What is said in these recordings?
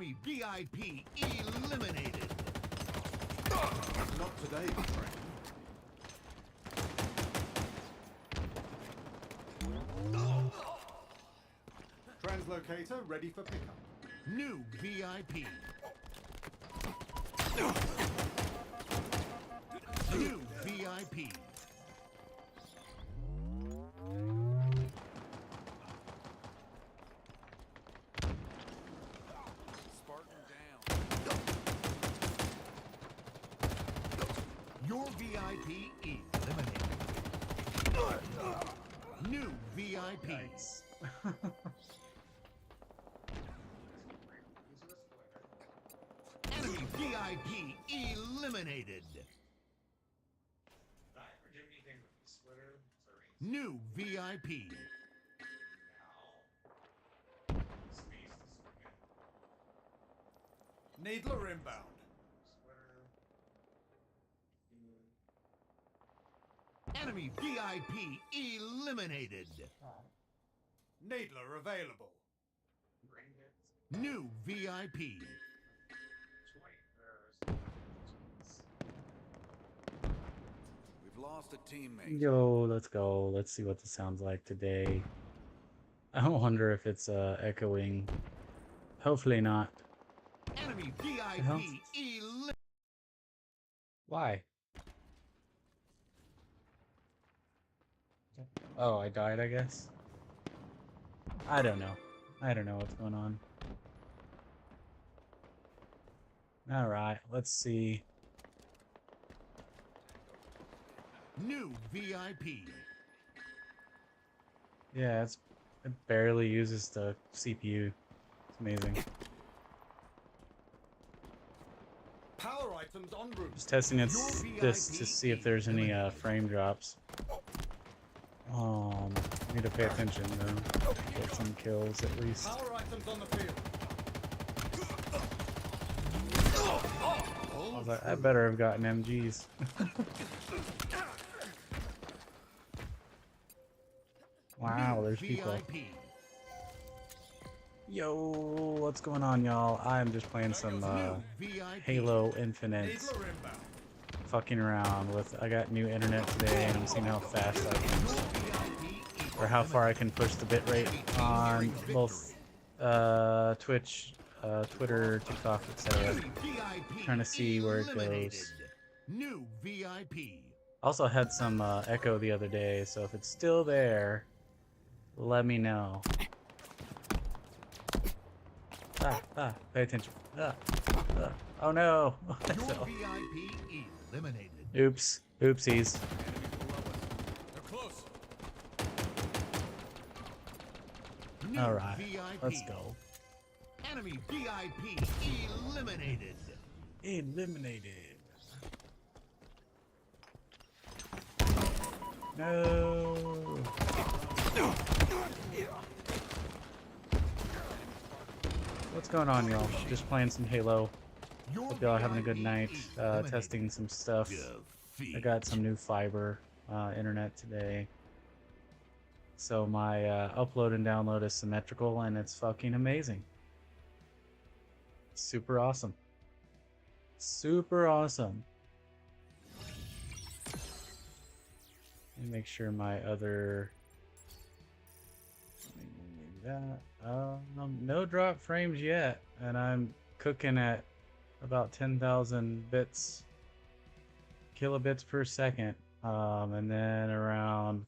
Enemy VIP eliminated. Not today, my friend. Translocator ready for pickup. New VIP. New VIP. Spartan down. Your VIP eliminated. New VIP. Nice. Enemy VIP eliminated. New VIP. Needler inbound. Enemy VIP eliminated. Needler available. New VIP. We've lost a teammate. Yo, let's go. Let's see what this sounds like today. I wonder if it's echoing. Hopefully not. Enemy hell? VIP eliminated. Why? Oh, I died, I guess. I don't know. I don't know what's going on. Alright, let's see. New VIP. Yeah, it barely uses the CPU. It's amazing. Power items en route. Just testing this to see if there's any frame drops. Need to pay attention though. Get some kills at least. Power items on the field. I was like, I better have gotten MGs. Wow, there's people. VIP. Yo, what's going on, y'all? I'm just playing some Halo Infinite, Needler inbound. fucking around with. I got new internet today, and I'm seeing how fast I can, or how far I can push the bitrate on both Twitch, Twitter, TikTok, etc. Trying to see where it goes. New VIP. Also had some echo the other day, so if it's still there, let me know. Pay attention. Oh no! Your VIP eliminated. Oops. Oopsies. They're close. New Alright, VIP. let's go. Enemy VIP eliminated. Eliminated. No. What's going on, y'all? Just playing some Halo. Your Hope y'all are having a good VIP night. eliminated. Testing some stuff. I got some new fiber internet today. So my upload and download is symmetrical, and it's fucking amazing. Super awesome. Super awesome. Let me make sure my other... that. No drop frames yet, and I'm cooking at about 10,000 bits, kilobits per second, and then around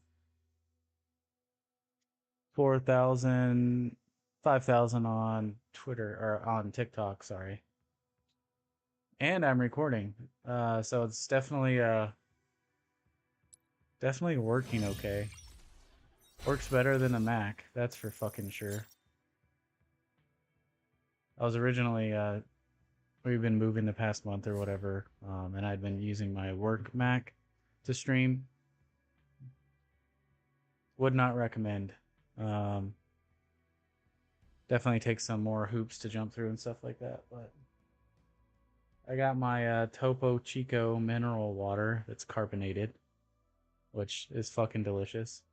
4,000, 5,000 on Twitter, or on TikTok, sorry. And I'm recording, so it's definitely working okay. Works better than a Mac, that's for fucking sure. I was originally, we've been moving the past month or whatever, and I'd been using my work Mac to stream. Would not recommend. Definitely takes some more hoops to jump through and stuff like that, but I got my Topo Chico mineral water that's carbonated, which is fucking delicious.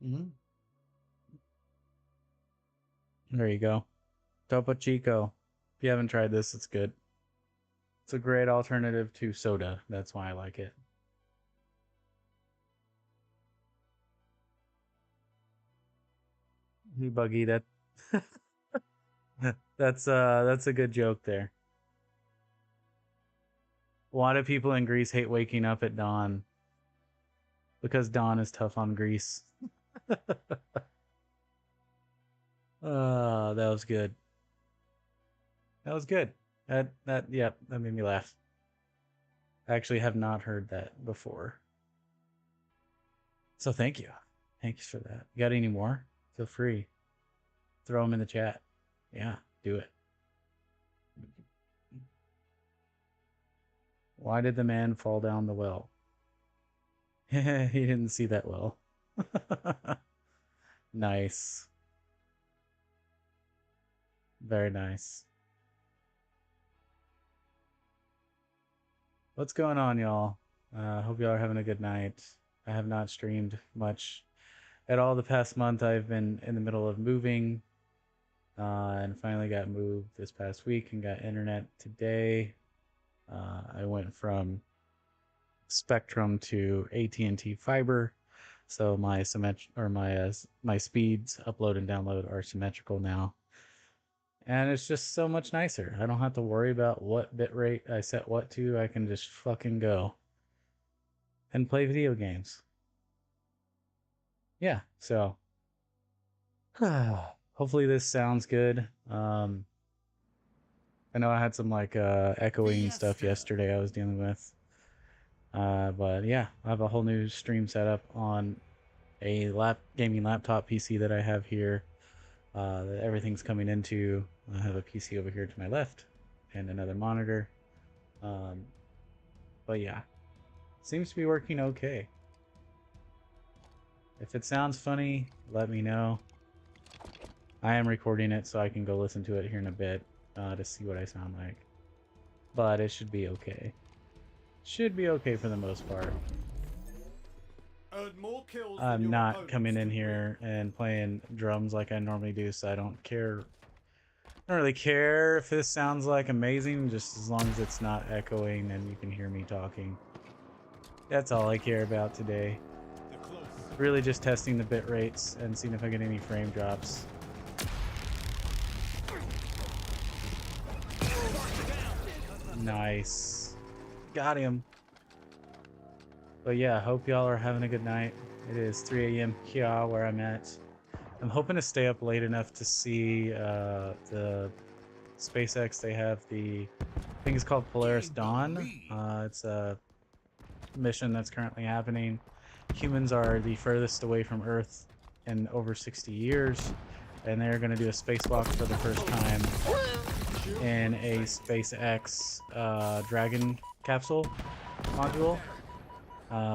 Mm-hmm. There you go. Topo Chico. If you haven't tried this, it's good. It's a great alternative to soda. That's why I like it. Hey, Buggy, that that's a good joke there. Why do people in Greece hate waking up at dawn? Because dawn is tough on Greece. That was good. That was good. Yep, that made me laugh. I actually have not heard that before. So thank you. Thanks for that. You got any more? Feel free. Throw them in the chat. Yeah, do it. Why did the man fall down the well? He didn't see that well. Nice. Very nice. What's going on, y'all? Hope y'all are having a good night. I have not streamed much at all the past month. I've been in the middle of moving, and finally got moved this past week and got internet today. I went from Spectrum to AT&T fiber, so my my speeds upload and download are symmetrical now, and it's just so much nicer. I don't have to worry about what bitrate I set what to. I can just fucking go and play video games. Yeah, so hopefully this sounds good. I know I had some like echoing stuff yesterday I was dealing with. But yeah, I have a whole new stream set up on a gaming laptop PC that I have here. That everything's coming into. I have a PC over here to my left and another monitor. But yeah, seems to be working okay. If it sounds funny, let me know. I am recording it so I can go listen to it here in a bit to see what I sound like. But it should be okay. Should be okay for the most part. More kills than I'm your not opponents coming in can here and playing drums like I normally do, so I don't care. I don't really care if this sounds like amazing, just as long as it's not echoing and you can hear me talking. That's all I care about today. Really just testing the bit rates and seeing if I get any frame drops. Nice. Got him. But yeah, hope y'all are having a good night. It is 3 a.m. here where I'm at. I'm hoping to stay up late enough to see the SpaceX. They have the thing is called Polaris Dawn. It's a mission that's currently happening. Humans are the furthest away from Earth in over 60 years, and they're going to do a spacewalk for the first time in a SpaceX Dragon capsule module.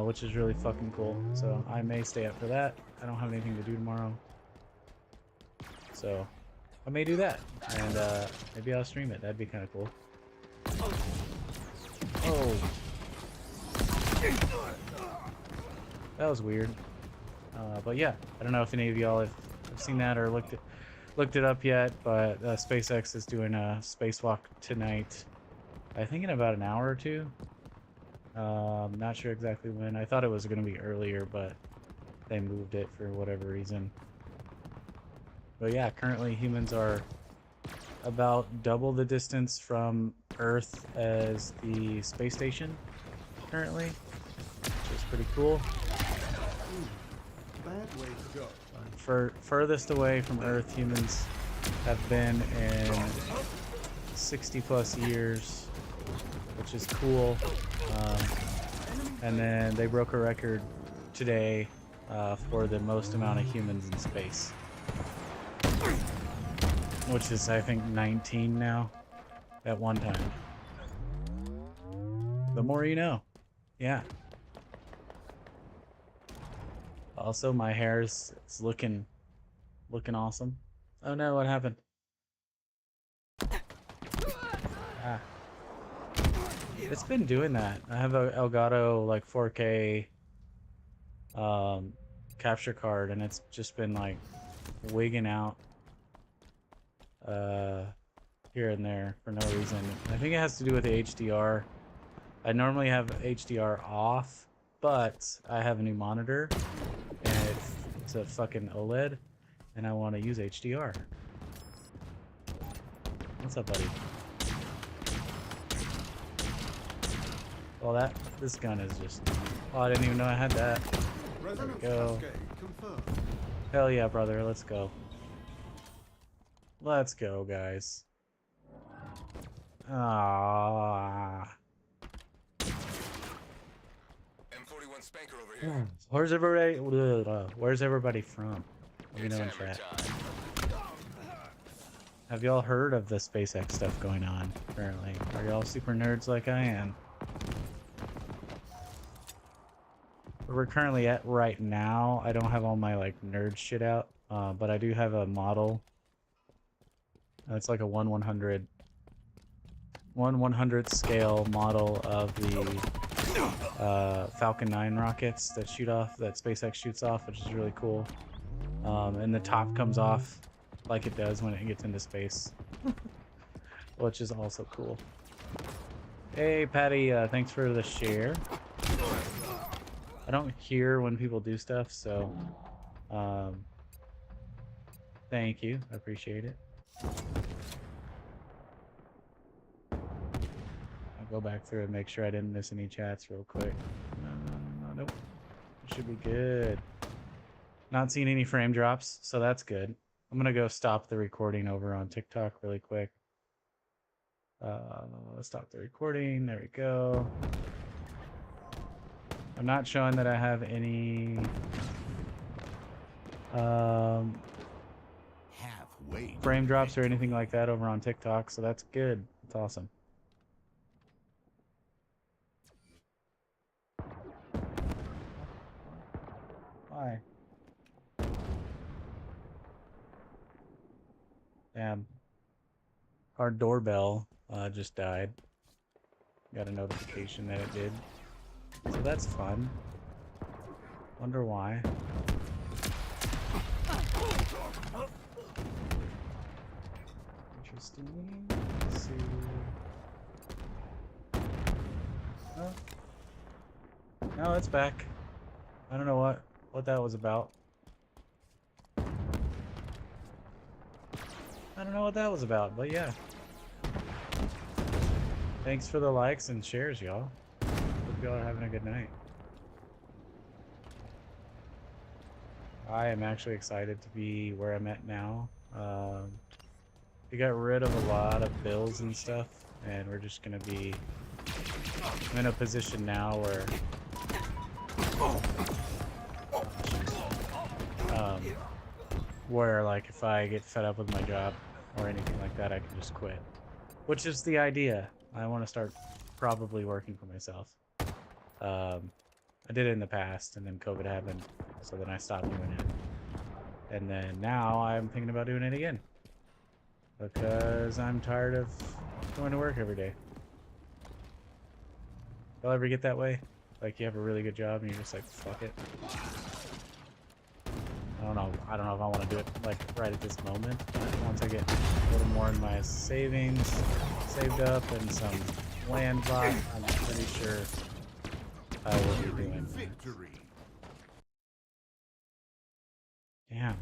Which is really fucking cool. So I may stay up for that. I don't have anything to do tomorrow, so I may do that, and maybe I'll stream it. That'd be kind of cool. Oh, that was weird. But yeah, I don't know if any of y'all have seen that or looked it up yet. But SpaceX is doing a spacewalk tonight. I think in about an hour or two. Not sure exactly when. I thought it was going to be earlier, but they moved it for whatever reason. But yeah, currently humans are about double the distance from Earth as the space station currently, which is pretty cool. Bad way to go. Furthest away from Earth humans have been in 60 plus years, which is cool. And then they broke a record today for the most amount of humans in space, which is I think 19 now at one time. The more you know. Yeah. Also, my hair is looking awesome. Oh no, what happened? Ah. It's been doing that. I have a Elgato like 4K capture card, and it's just been like wigging out here and there for no reason. I think it has to do with the HDR. I normally have HDR off, but I have a new monitor, and it's a fucking OLED, and I want to use HDR. What's up, buddy? Well, this gun is just... Oh, I didn't even know I had that. There we go. Hell yeah, brother. Let's go. Let's go, guys. Ah. M41 Spanker over here. Where's everybody from? Let me know in chat. Have y'all heard of the SpaceX stuff going on currently? Are y'all super nerds like I am? Where we're currently at right now, I don't have all my like nerd shit out, but I do have a model. It's like a 1/100 scale model of the Falcon 9 rockets that SpaceX shoots off, which is really cool. And the top comes off like it does when it gets into space, which is also cool. Hey Patty, thanks for the share. I don't hear when people do stuff, so thank you. I appreciate it. I'll go back through and make sure I didn't miss any chats real quick. Nope. It should be good. Not seeing any frame drops, so that's good. I'm gonna go stop the recording over on TikTok really quick. Stop the recording. There we go. I'm not showing that I have any Halfway. frame drops or anything like that over on TikTok, so that's good. That's awesome. Why? Damn. Our doorbell just died. Got a notification that it did. So that's fun. Wonder why. Interesting. Let's see. Oh. No, it's back. I don't know what that was about. I don't know what that was about, but yeah. Thanks for the likes and shares, y'all. Hope y'all are having a good night. I am actually excited to be where I'm at now. We got rid of a lot of bills and stuff, and we're just gonna be in a position now where like if I get fed up with my job or anything like that, I can just quit, which is the idea. I want to start probably working for myself. I did it in the past, and then COVID happened, so then I stopped doing it. And then now I'm thinking about doing it again because I'm tired of going to work every day. Y'all ever get that way? Like you have a really good job and you're just like, fuck it. I don't know if I want to do it like right at this moment, but once I get a little more in my savings saved up and some land bought, I'm pretty sure I will be doing Victory. that. Damn.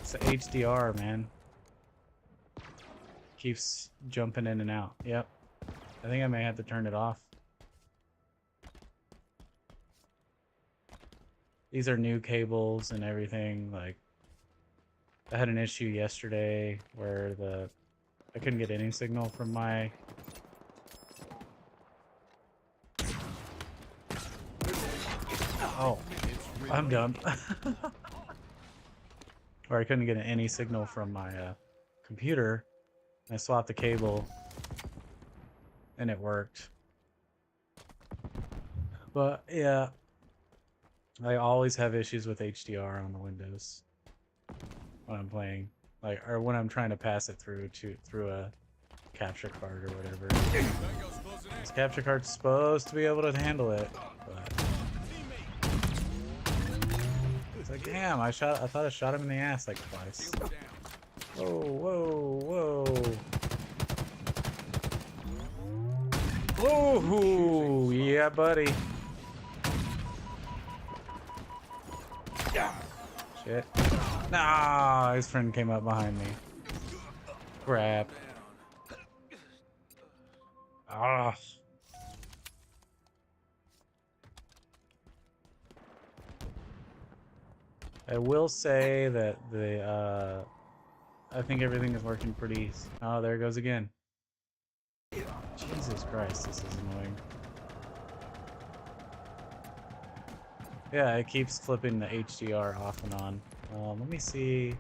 It's the HDR, man. Keeps jumping in and out. Yep. I think I may have to turn it off. These are new cables and everything. Like, I had an issue yesterday where I couldn't get any signal from my oh, I'm dumb. Where I couldn't get any signal from my computer. I swapped the cable and it worked. But yeah, I always have issues with HDR on the Windows when I'm playing, like, or when I'm trying to pass it through a capture card or whatever. This capture card's supposed to be able to handle it, but it's Like, damn, I thought I shot him in the ass like twice. Shields down. Whoa, whoa, whoa. Oh, yeah, buddy. Shit. Nah, his friend came up behind me. Crap. Down. Ah. I will say that I think everything is working pretty. Oh, there it goes again. Jesus Christ, this is annoying. Yeah, it keeps flipping the HDR off and on. Let me see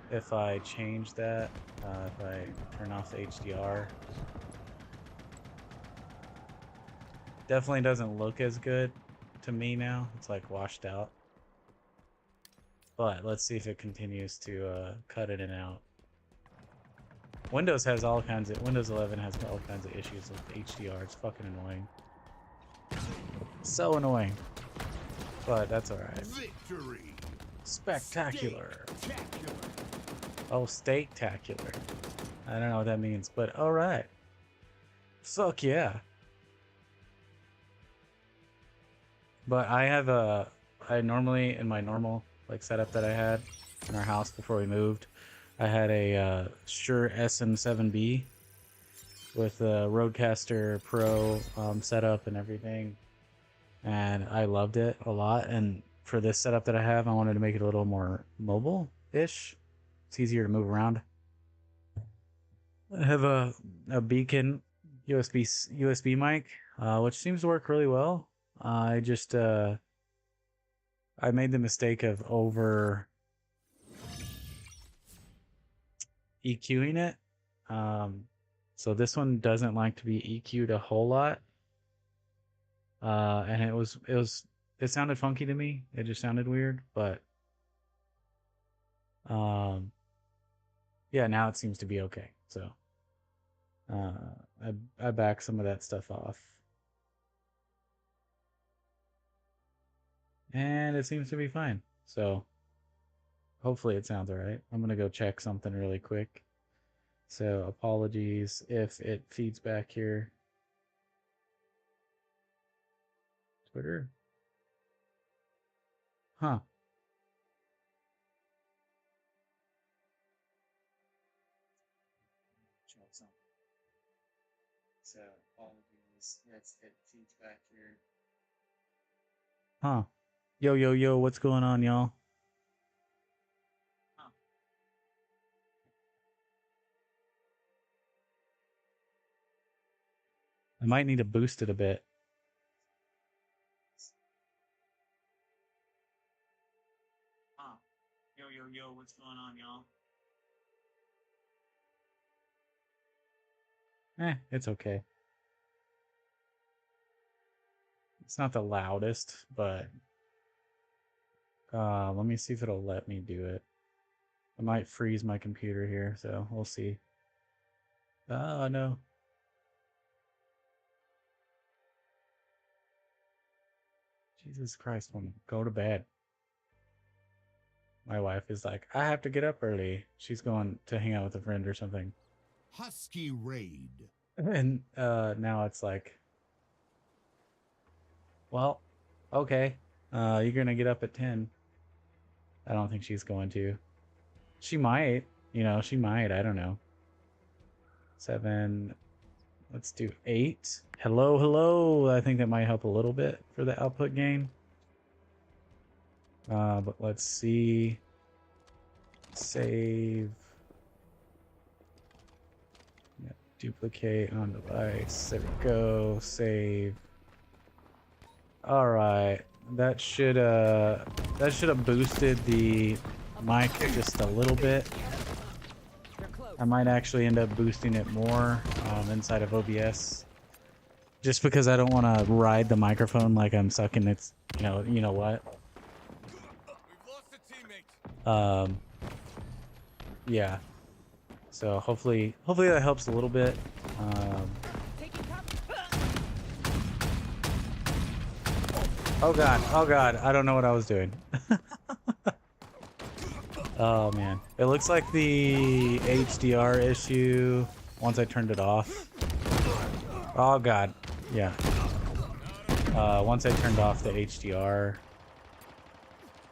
if I change that. If I turn off the HDR. Definitely doesn't look as good to me now. It's like washed out. But let's see if it continues to cut in and out. Windows 11 has all kinds of issues with HDR. It's fucking annoying. So annoying. But that's alright. Victory. Spectacular. Spectacular. Oh, steak-tacular. I don't know what that means, but alright. Fuck yeah. But I normally, in my normal like setup that I had in our house before we moved, I had a Shure SM7B with a Rodecaster Pro setup and everything, and I loved it a lot. And for this setup that I have, I wanted to make it a little more mobile-ish. It's easier to move around. I have a Beacon USB mic, which seems to work really well. I just I made the mistake of over EQing it. So this one doesn't like to be EQ'd a whole lot. And it sounded funky to me. It just sounded weird, but yeah, now it seems to be okay. So I back some of that stuff off. And it seems to be fine. So hopefully it sounds alright. I'm gonna go check something really quick. So apologies if it feeds back here. Twitter? Huh. Check something. So apologies if it feeds back here. Huh. Yo, yo, yo, what's going on, y'all? Huh. I might need to boost it a bit. Huh. Yo, yo, yo, what's going on, y'all? It's okay. It's not the loudest, but let me see if it'll let me do it. I might freeze my computer here, so we'll see. Oh, no. Jesus Christ, woman, go to bed. My wife is like, I have to get up early. She's going to hang out with a friend or something. Husky raid. And now it's like, well, okay. You're gonna get up at 10. I don't think she's going to. She might, she might, I don't know. 7. Let's do 8. Hello, hello. I think that might help a little bit for the output gain. But let's see. Save. Yeah, duplicate on device. There we go. Save. All right. That should have boosted the mic just a little bit. I might actually end up boosting it more inside of OBS, just because I don't want to ride the microphone like I'm sucking its, you know what. We've lost a teammate. Yeah. So hopefully that helps a little bit. Oh god, I don't know what I was doing. Oh man, it looks like the HDR issue once I turned it off. Oh god, yeah. Once I turned off the HDR,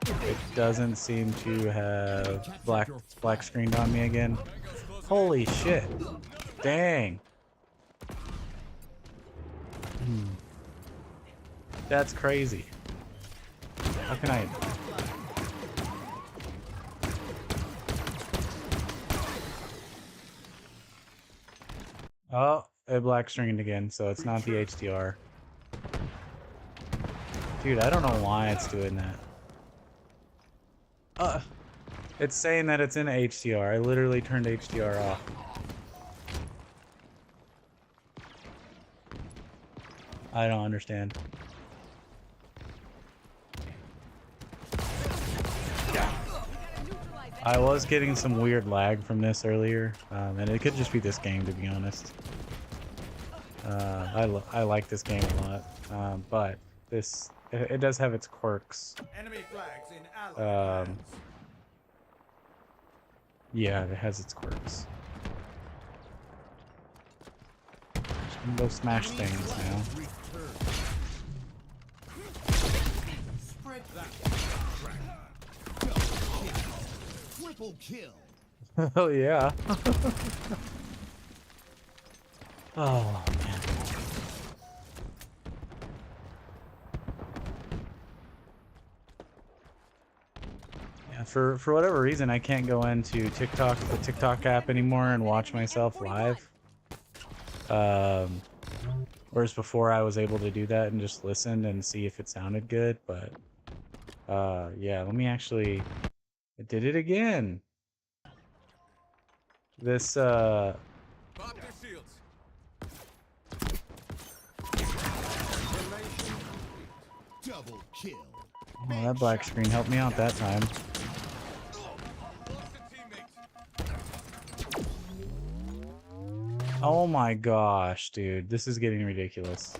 it doesn't seem to have black screened on me again. Holy shit! Dang. That's crazy. How can I? Oh, it black screened again, so it's not the HDR. Dude, I don't know why it's doing that. It's saying that it's in HDR. I literally turned HDR off. I don't understand. I was getting some weird lag from this earlier, and it could just be this game, to be honest. I like this game a lot, but it does have its quirks. Enemy flags in Allied hands. Yeah, it has its quirks. Just gonna go smash things now. Spread that. Triple kill. Oh yeah. Oh man. Yeah, for whatever reason I can't go into the TikTok app anymore and watch myself live. Whereas before I was able to do that and just listen and see if it sounded good, but yeah, let me actually. I did it again. This Pop their shields. Double kill. Oh, that black screen helped me out that time. Lost a teammate. Oh my gosh, dude, this is getting ridiculous.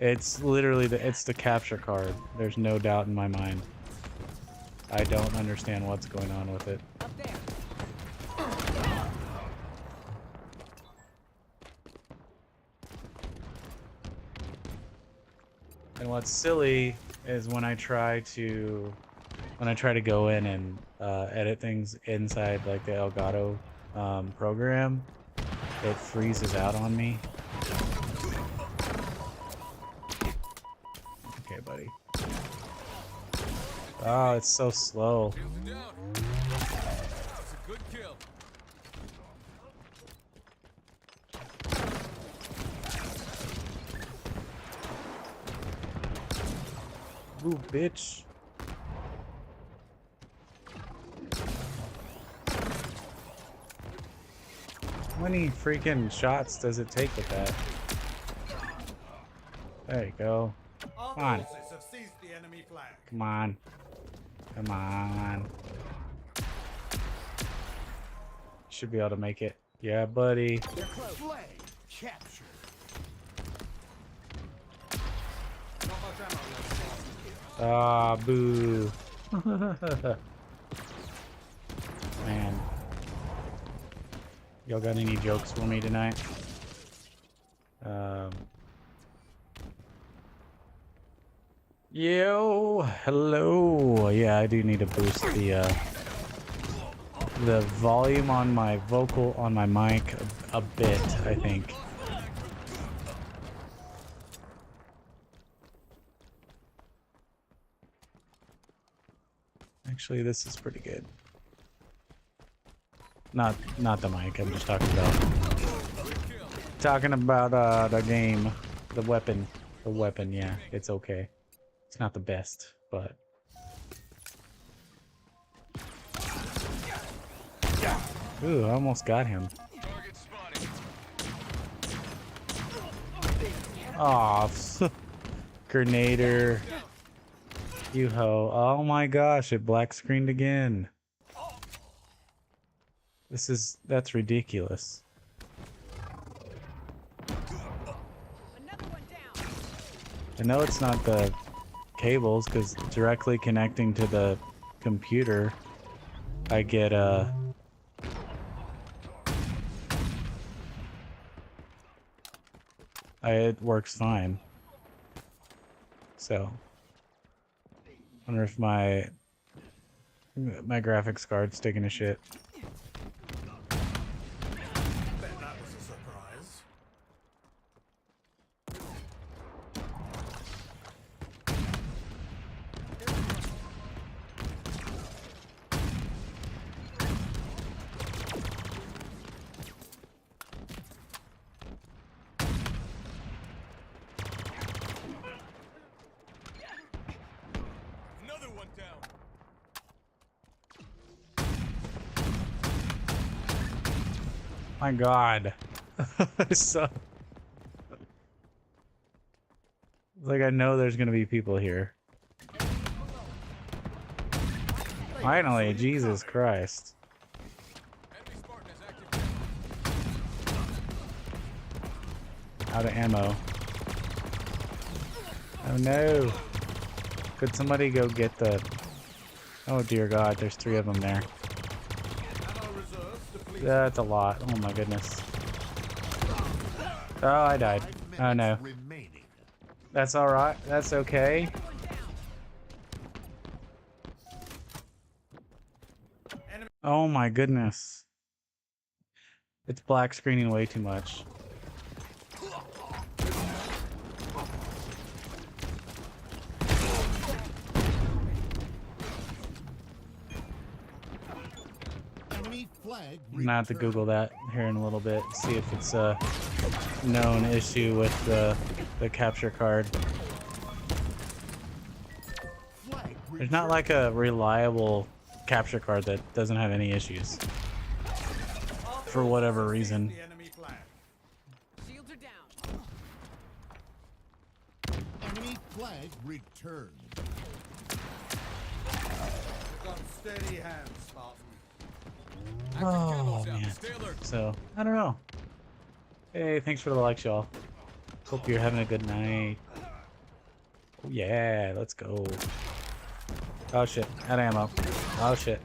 It's literally it's the capture card. There's no doubt in my mind. I don't understand what's going on with it. Up there. And what's silly is when I try to go in and edit things inside like the Elgato program, it freezes out on me. Okay, buddy. Oh, it's so slow. Shields are down. That's a good kill. Ooh, bitch. How many freaking shots does it take with that? There you go. Our Come on. forces have seized the enemy flag. Come on. Come on. Should be able to make it. Yeah, buddy. Flag captured. Not much ammo left. Ah, boo. Man. Y'all got any jokes for me tonight? Yo, hello. Yeah, I do need to boost the volume on my mic a bit, I think. Actually, this is pretty good. Not the mic. I'm just talking about the game, the weapon. The weapon, yeah, it's okay. It's not the best, but ooh, I almost got him. Target spotted. Aw, Grenader. You ho. Oh my gosh, it black screened again. That's ridiculous. Another one down. I know it's not the cables because directly connecting to the computer, I get it works fine. So, wonder if my graphics card's taking a shit. Bet that was a surprise. Another one down. My God. So, like, I know there's gonna be people here. Finally, Jesus Christ. Enemy Spartan has active. Out of ammo. Oh no. Could somebody go get the... Oh dear God, there's 3 of them there. Ammo reserves depleted. That's a lot. Oh my goodness. Oh, I died. 5 Oh no. minutes remaining. That's alright. That's okay. Enemy Oh my goodness. It's black screening way too much. Enemy flag I'm gonna have to returned. Google that here in a little bit. See if it's a known issue with the capture card. Flag There's not like a reliable capture card that doesn't have any issues. For whatever reason. the enemy flag. Shields are down. Enemy flag returned. You've got steady hands, Spartan. Active Oh camos out. man. Stay alert. So, I don't know. Hey, thanks for the likes, y'all. Hope you're having a good night. Oh yeah, let's go. Oh shit, out of ammo. Oh shit.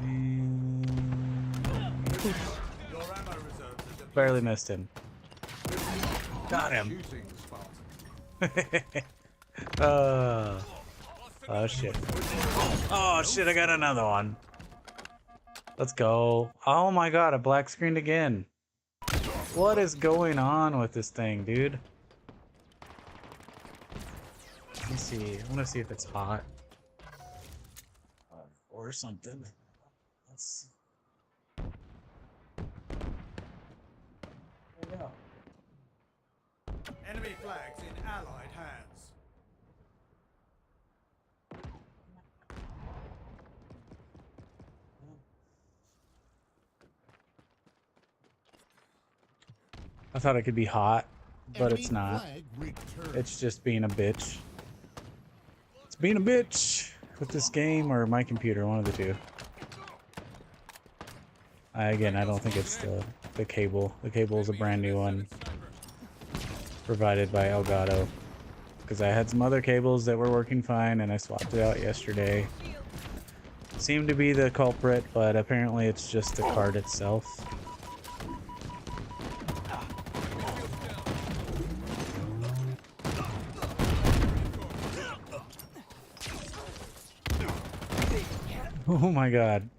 Your ammo reserves are depleted. Barely missed him. Got him. Shooting, Spartan. Oh shit. Oh shit, I got another one. Let's go. Oh my God, a black screened again. What is going on with this thing, dude? Let me see. I want to see if it's hot. Or something. Let's... There we go. Enemy flags in Allied hands. I thought it could be hot, but Enemy it's not. flag returned. It's just being a bitch. It's being a bitch with this game or my computer, one of the two. Again, I don't think it's the cable. The cable is a brand new one provided by Elgato. Because I had some other cables that were working fine and I swapped it out yesterday. Seemed to be the culprit, but apparently it's just the card itself. Oh my God.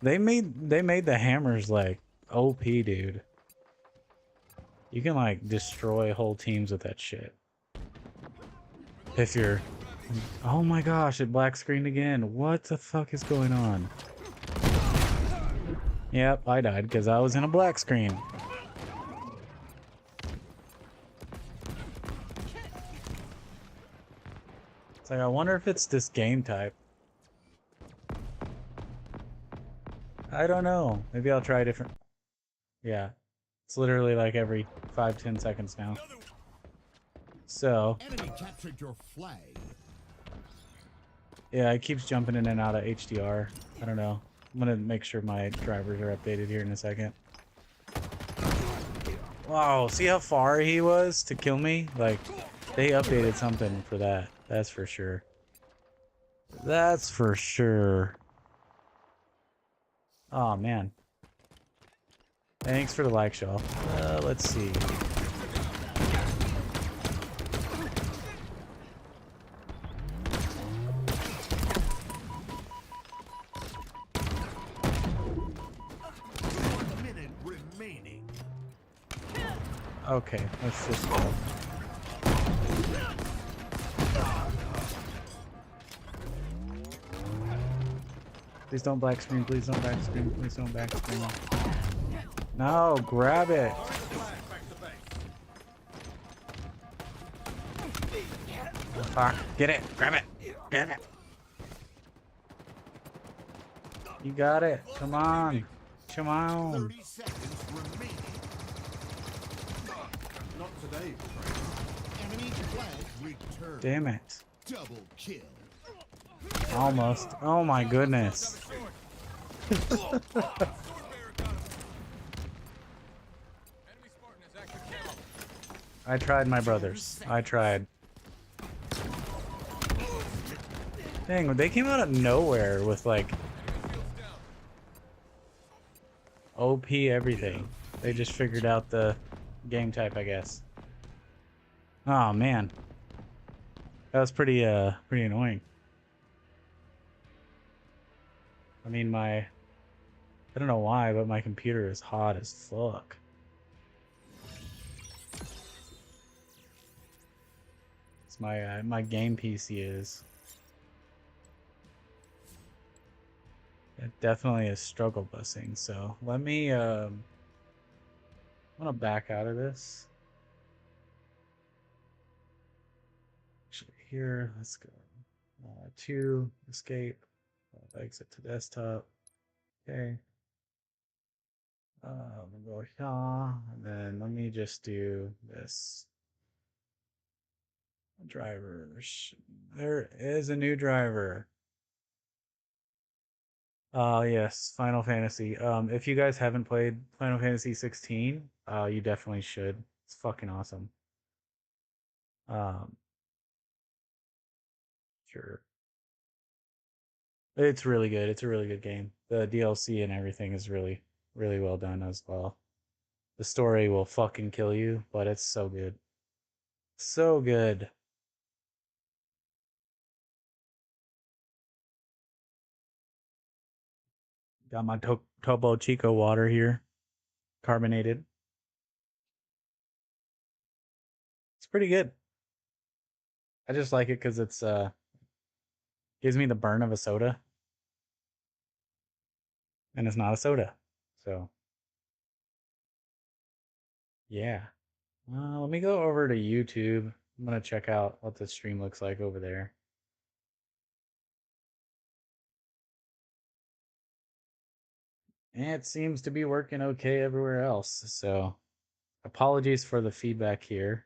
They made the hammers like OP, dude. You can like destroy whole teams with that shit. If you're... Oh my gosh, it black screened again. What the fuck is going on? Yep, I died because I was in a black screen. It's like, I wonder if it's this game type. I don't know. Maybe I'll try a different... Yeah. It's literally like every 5-10 seconds now. So, Enemy captured your flag. yeah, it keeps jumping in and out of HDR. I don't know. I'm gonna make sure my drivers are updated here in a second. Wow, see how far he was to kill me? Like, they updated something for that. That's for sure. That's for sure. Oh, man. Thanks for the like, Shaw. Let's see. Minute remaining. Okay, let's just go. Please don't black screen, please don't back screen, please don't back screen. No, grab it. Oh, fuck. Get it, grab it. Get it. You got it. Come on. Come on. 30 seconds remaining. Not today, Enemy flag returned. Damn it. Double kill. Almost. Oh my goodness. Sword bearer got him. Enemy Spartan has active camo. I tried, my brothers. I tried. Dang, they came out of nowhere with like Enemy shields down. OP everything. They just figured out the game type, I guess. Oh man. That was pretty annoying. I mean, I don't know why, but my computer is hot as fuck. It's my game PC is. It definitely is struggle busing, so let me I'm gonna back out of this. Actually, here, let's go. 2, escape, exit to desktop. Okay. We'll go here, and then let me just do this. Drivers. There is a new driver. Yes, Final Fantasy. If you guys haven't played Final Fantasy 16, you definitely should. It's fucking awesome. Um, sure. It's really good. It's a really good game. The DLC and everything is really, really well done as well. The story will fucking kill you, but it's so good. So good. Got my Topo Chico water here, carbonated. It's pretty good. I just like it because it's gives me the burn of a soda, and it's not a soda. So yeah. Let me go over to YouTube. I'm gonna check out what the stream looks like over there. And it seems to be working okay everywhere else. So apologies for the feedback here.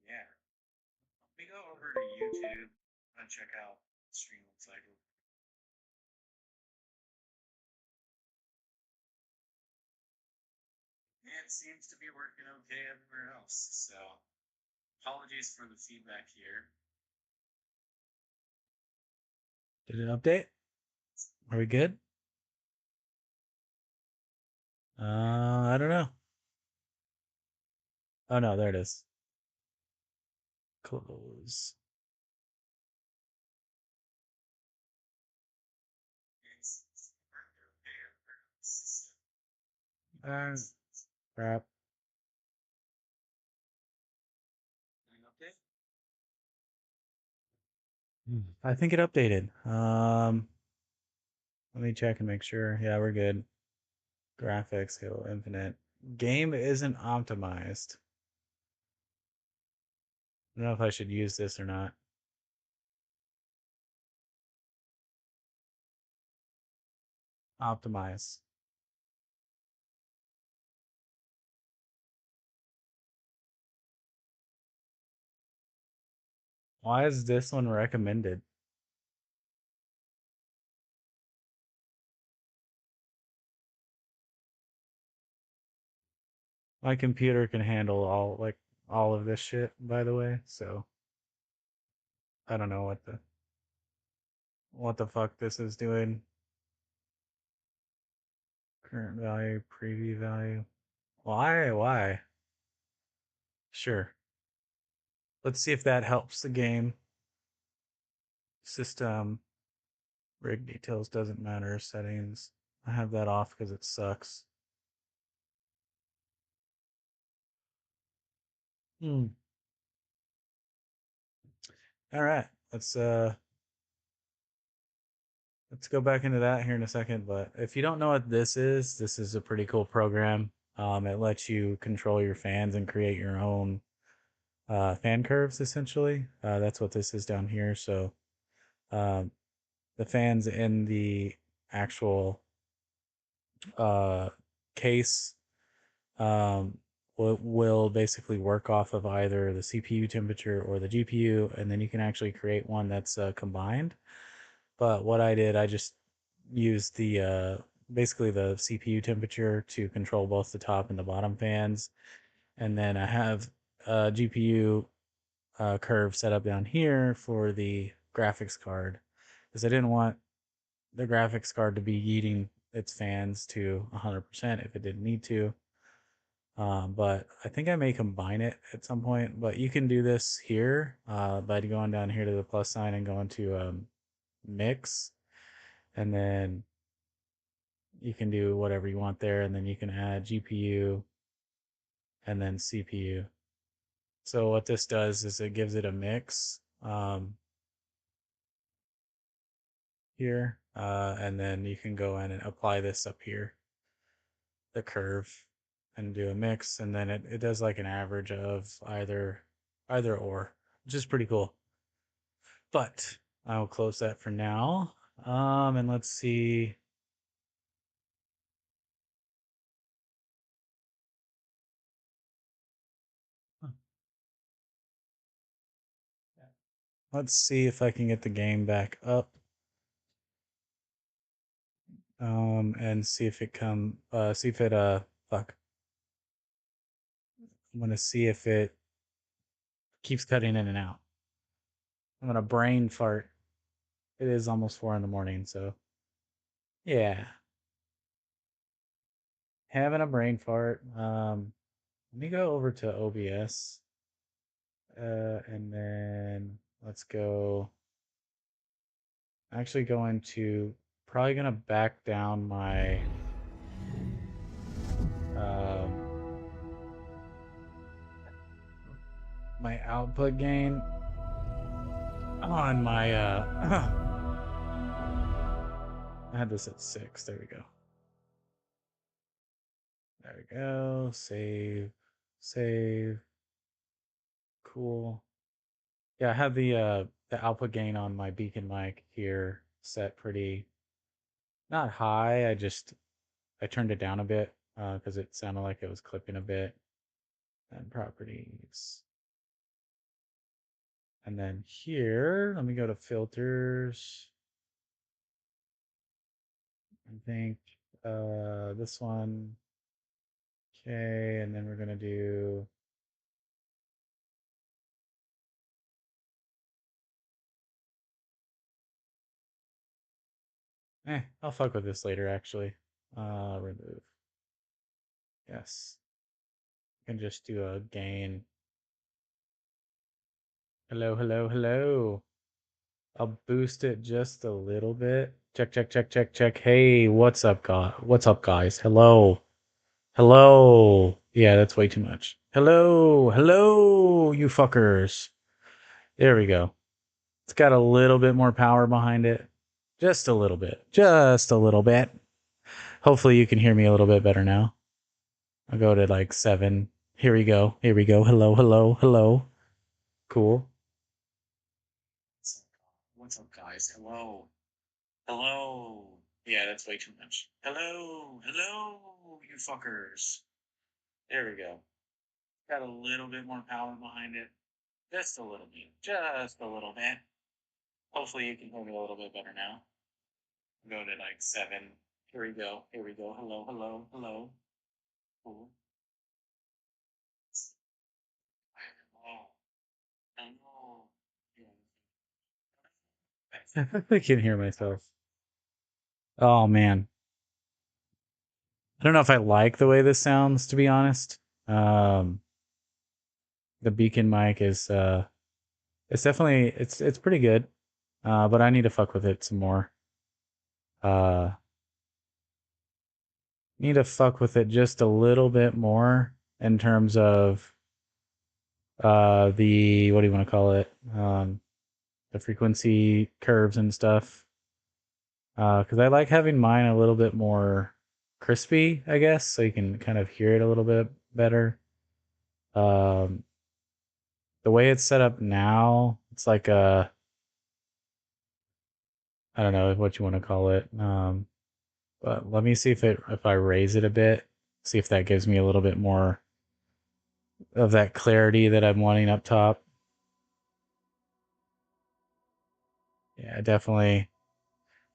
Yeah. Let me go over to YouTube and check out what the stream looks like. It seems to be working okay everywhere else. So apologies for the feedback here. Did it update? Are we good? I don't know. Oh no, there it is. Close. Uh, crap. I think it updated. Let me check and make sure. Yeah, we're good. Graphics, Halo Infinite. Game isn't optimized. I don't know if I should use this or not. Optimize. Why is this one recommended? My computer can handle all of this shit, by the way. So I don't know what the fuck this is doing. Current value, preview value. Why? Why? Sure. Let's see if that helps the game. System rig details doesn't matter. Settings. I have that off because it sucks. Hmm. All right. Let's go back into that here in a second. But if you don't know what this is a pretty cool program. It lets you control your fans and create your own fan curves essentially. That's what this is down here. So um, the fans in the actual uh, case um, will basically work off of either the CPU temperature or the GPU, and then you can actually create one that's combined. But what I did, I just used the basically the CPU temperature to control both the top and the bottom fans, and then I have a GPU curve set up down here for the graphics card because I didn't want the graphics card to be yeeting its fans to 100% if it didn't need to. But I think I may combine it at some point. But you can do this here by going down here to the plus sign and going to mix, and then you can do whatever you want there, and then you can add GPU and then CPU. So what this does is it gives it a mix here, and then you can go in and apply this up here, the curve, and do a mix, and then it does like an average of either or, which is pretty cool. But I'll close that for now. And let's see. Let's see if I can get the game back up. And see if fuck. I'm gonna see if it keeps cutting in and out. I'm gonna brain fart. It is almost 4 in the morning, so yeah. Having a brain fart. Let me go over to OBS. And then let's go. Actually going to probably gonna back down um, my output gain on my I had this at 6. There we go. There we go. Save. Save. Cool. Yeah, I have the output gain on my beacon mic here set pretty not high. I turned it down a bit because it sounded like it was clipping a bit. And properties. And then here, let me go to filters. I think this one. Okay, and then we're gonna do I'll fuck with this later actually. Remove. Yes. I can just do a gain. Hello, hello, hello. I'll boost it just a little bit. Check, check, check, check, check. Hey, what's up, guys? What's up, guys? Hello. Hello. Yeah, that's way too much. Hello. Hello, you fuckers. There we go. It's got a little bit more power behind it. Just a little bit. Just a little bit. Hopefully you can hear me a little bit better now. I'll go to like 7. Here we go. Here we go. Hello, hello, hello. Cool. What's up, guys? Hello. Hello. Yeah, that's way too much. Hello. Hello, you fuckers. There we go. Got a little bit more power behind it. Just a little bit. Just a little bit. Hopefully you can hear me a little bit better now. Go to like 7. Here we go. Here we go. Hello, hello, hello. Cool. I can hear myself. Oh man. I don't know if I like the way this sounds, to be honest. Um, the beacon mic is it's definitely it's pretty good. But I need to fuck with it some more. Uh, need to fuck with it just a little bit more in terms of the what do you want to call it? The frequency curves and stuff. Because I like having mine a little bit more crispy, I guess, so you can kind of hear it a little bit better. Um, the way it's set up now, it's like a I don't know what you want to call it. But let me see if I raise it a bit, see if that gives me a little bit more of that clarity that I'm wanting up top. Yeah, definitely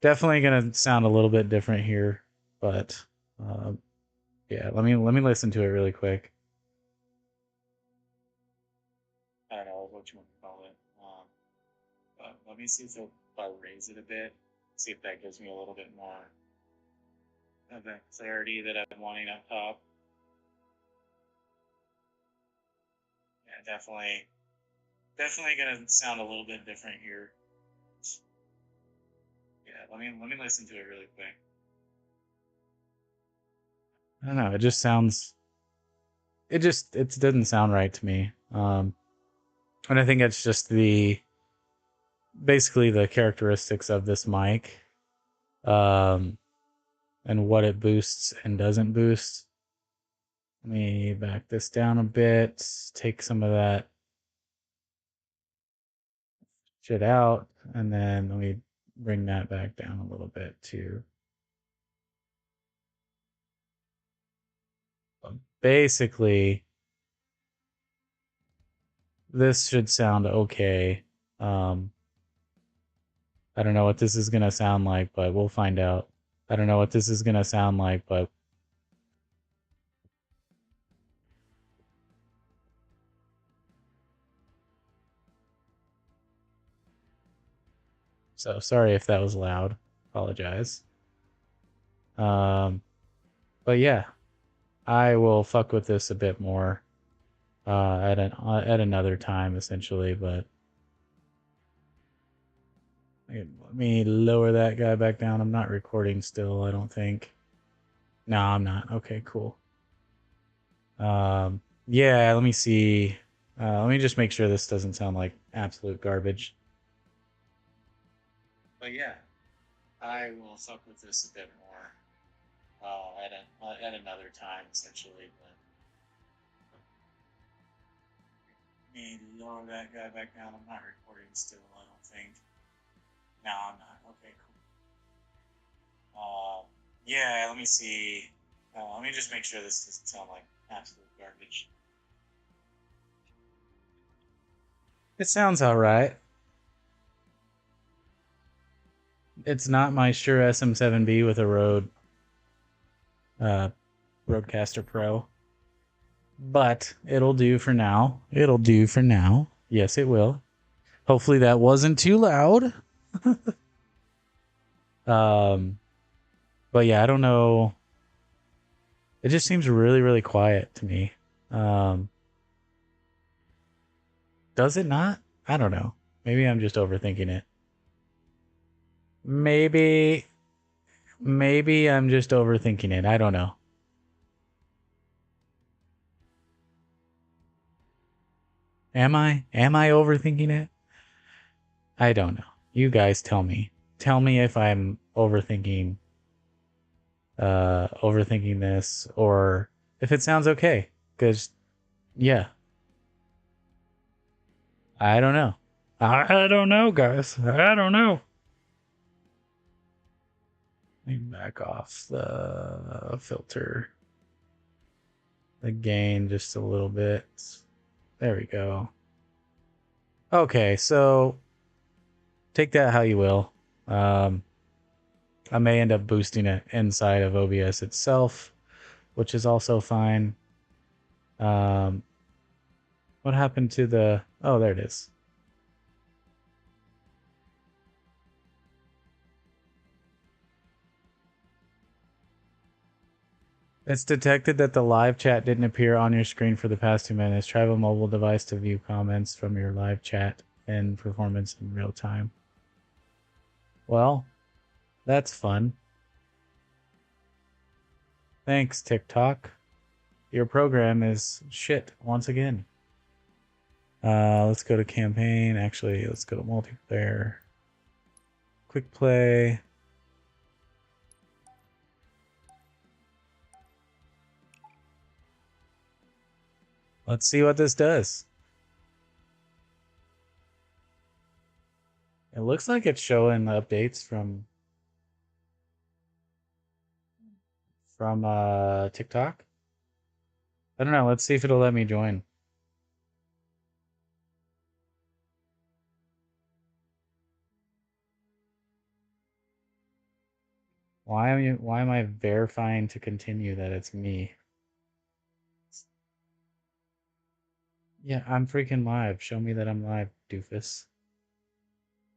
gonna sound a little bit different here, but uh, yeah, let me listen to it really quick. I don't know what you want to call it, but let me see if I raise it a bit, see if that gives me a little bit more of that clarity that I'm wanting up top. Yeah, definitely gonna sound a little bit different here. Yeah, let me listen to it really quick. I don't know. It doesn't sound right to me. And I think it's just basically the characteristics of this mic, um, and what it boosts and doesn't boost. Let me back this down a bit, take some of that shit out, and then let me bring that back down a little bit too. Basically, this should sound okay. Um, I don't know what this is gonna sound like, but we'll find out. I don't know what this is gonna sound like, but so sorry if that was loud. Apologize. Um, but yeah, I will fuck with this a bit more at another time, essentially. But let me lower that guy back down. I'm not recording still. I don't think. No, I'm not. Okay, cool. Yeah. Let me see. Let me just make sure this doesn't sound like absolute garbage. But yeah, I will fuck with this a bit more at another time, essentially. But let me lower that guy back down. I'm not recording still. I don't think. No, I'm not. Okay, cool. Yeah, let me see. Let me just make sure this doesn't sound like absolute garbage. It sounds all right. It's not my Shure SM7B with a uh, Rodecaster Pro, but it'll do for now. It'll do for now. Yes, it will. Hopefully that wasn't too loud. um, but yeah, I don't know. It just seems really, really quiet to me. Um, does it not? I don't know. Maybe I'm just overthinking it. Maybe, maybe I'm just overthinking it. I don't know. Am I? Am I overthinking it? I don't know. You guys tell me. Tell me if I'm overthinking this or if it sounds okay. Cause yeah, I don't know. I don't know, guys. I don't know. Let me back off the filter. The gain just a little bit. There we go. Okay, so take that how you will. I may end up boosting it inside of OBS itself, which is also fine. Um, what happened to the... Oh, there it is. It's detected that the live chat didn't appear on your screen for the past 2 minutes. Try a mobile device to view comments from your live chat and performance in real time. Well, that's fun. Thanks, TikTok. Your program is shit once again. Let's go to campaign. Actually, let's go to multiplayer. Quick play. Let's see what this does. It looks like it's showing the updates from TikTok. I don't know. Let's see if it'll let me join. Why am I verifying to continue that it's me? Yeah, I'm freaking live. Show me that I'm live, doofus.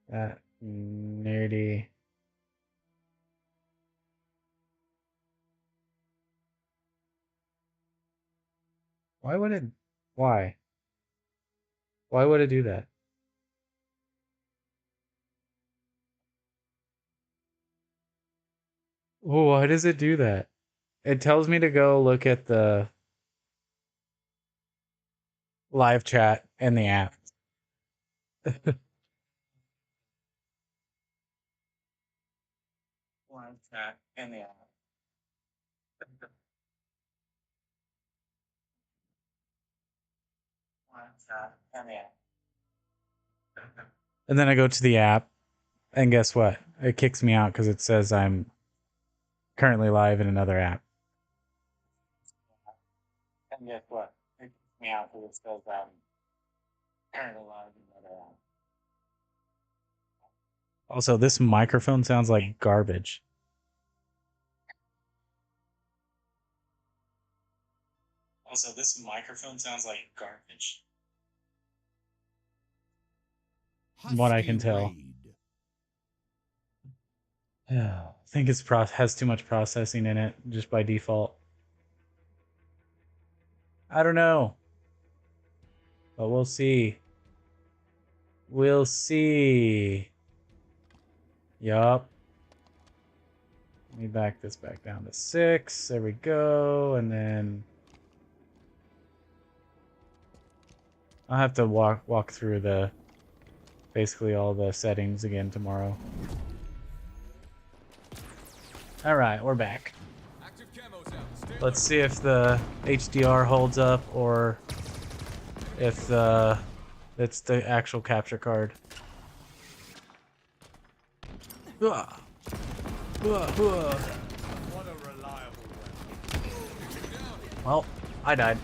That nerdy. Why would it? Why? Why would it do that? Oh, why does it do that? It tells me to go look at the live chat in the app. Live chat in the app. Live chat in the app. And then I go to the app, and guess what? It kicks me out because it says I'm currently live in another app. And guess what? It kicks me out because it says I'm currently live in another app. Also, this microphone sounds like garbage. Also, this microphone sounds like garbage. From what I can tell. Yeah, I think it's has too much processing in it just by default. I don't know. But we'll see. We'll see. Yup. Let me back this back down to 6. There we go. And then I'll have to walk through the basically all the settings again tomorrow. All right, we're back. Active camos out. Stay Let's alert. see if the HDR holds up or if it's the actual capture card. What What a reliable weapon. Well, I died.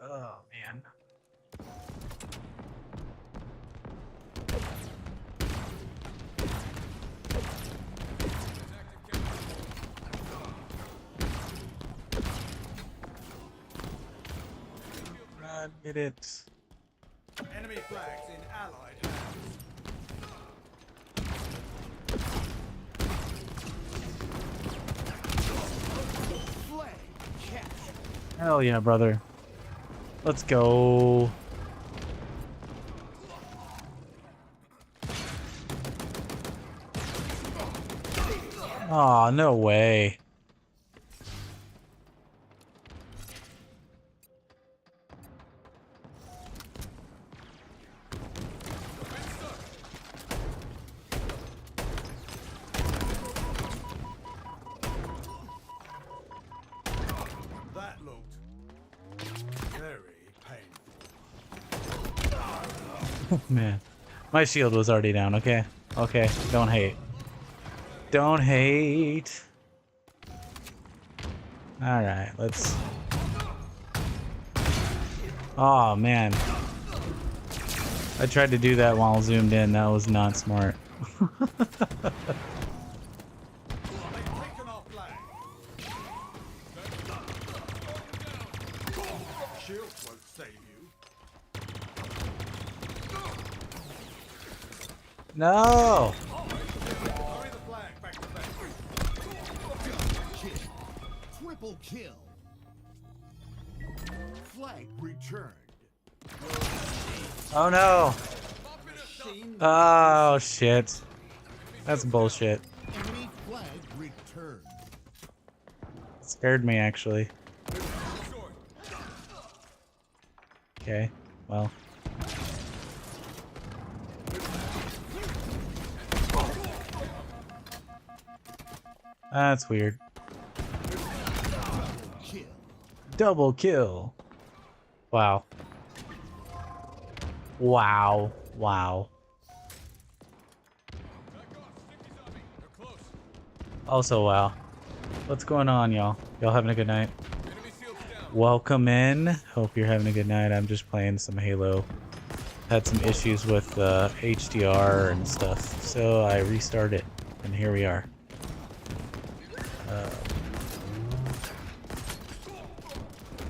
Oh, man. Run, get it. Enemy flags in allied hands. Flag captured. Hell yeah, brother. Let's go. Aw, no way. That looked very painful. Oh, man. My shield was already down, okay? Okay, don't hate. Don't hate. Alright, let's... Oh, man. I tried to do that while zoomed in. That was not smart. They've taken our flag. Shields won't save you. No! Hurry the flag back to base. Triple kill. Flag returned. Oh no! Oh shit. That's bullshit. Enemy flag returned. It scared me actually. Okay, well. That's weird. Kill. Double kill. Wow. Wow. Wow. Also, wow. What's going on, y'all? Y'all having a good night? Welcome in. Hope you're having a good night. I'm just playing some Halo. Had some issues with HDR and stuff, so I restarted, and here we are.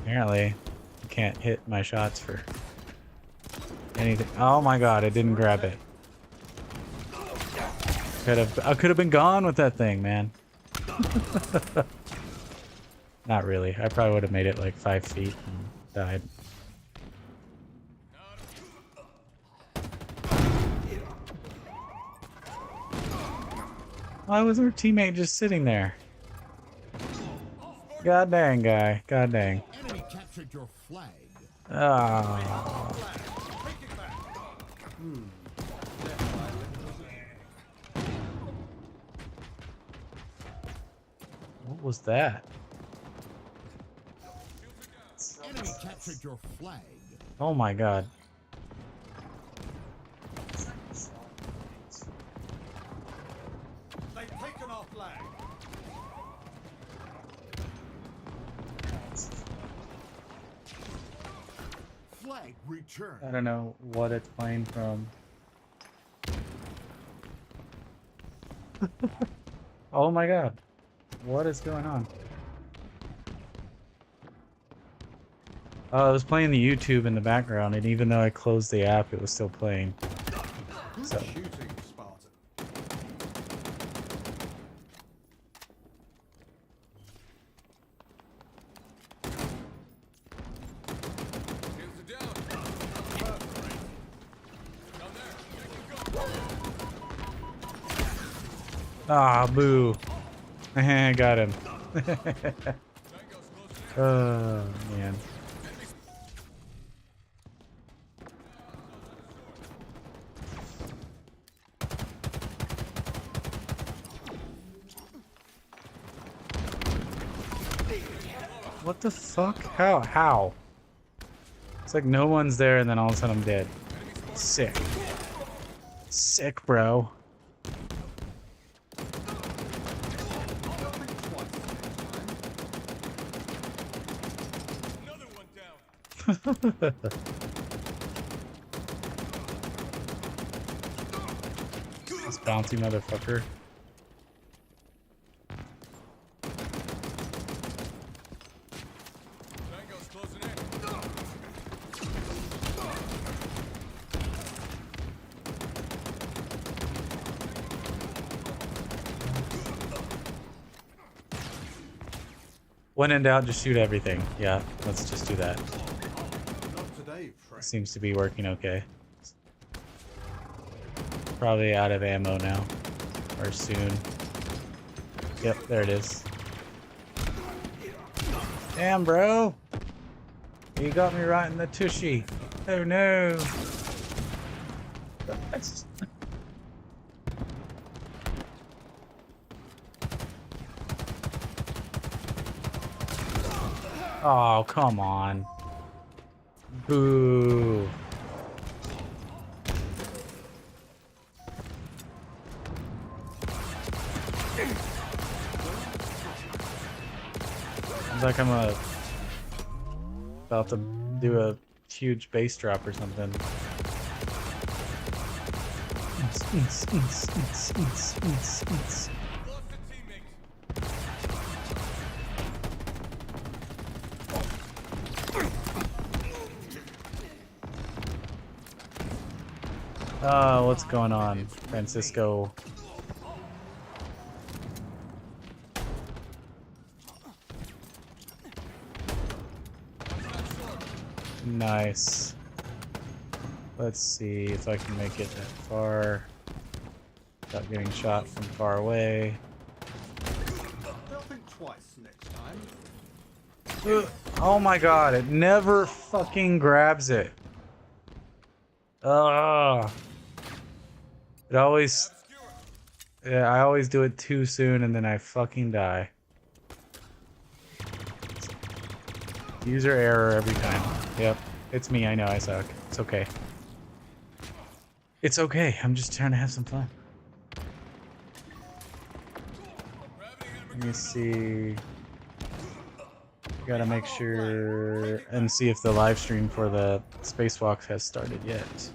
Apparently, I can't hit my shots for anything. Oh my god, I didn't grab it. I could have been gone with that thing, man. Not really. I probably would have made it like 5 feet and died. Why was our teammate just sitting there? God dang, guy. God dang. Enemy captured your flag. Ah. What was that? Enemy captured your flag. Oh my god. They've taken our flag. Flag returned. I don't know what it's playing from. Oh my god. What is going on? Oh, it was playing the YouTube in the background, and even though I closed the app, it was still playing. So. Shooting, Spartan. Ah, boo. Got him. Oh, man. What the fuck? How? It's like no one's there and then all of a sudden I'm dead. Sick. Sick, bro. This bouncy motherfucker. When in doubt, just shoot everything. Yeah, let's just do that. Not today, Frank. Seems to be working okay. Probably out of ammo now. Or soon. Yep, there it is. Damn, bro! You got me right in the tushy. Oh no! Oh, come on. Boo. Seems like I'm about to do a huge bass drop or something. Oh, what's going on, Francisco? Nice. Let's see if I can make it that far without getting shot from far away. They'll think twice next time. Oh my god, it never fucking grabs it. Ugh. It always... Yeah, I always do it too soon and then I fucking die. User error every time. Yep. It's me, I know I suck. It's okay. It's okay, I'm just trying to have some fun. Let me see... Gotta make sure and see if the live stream for the spacewalk has started yet.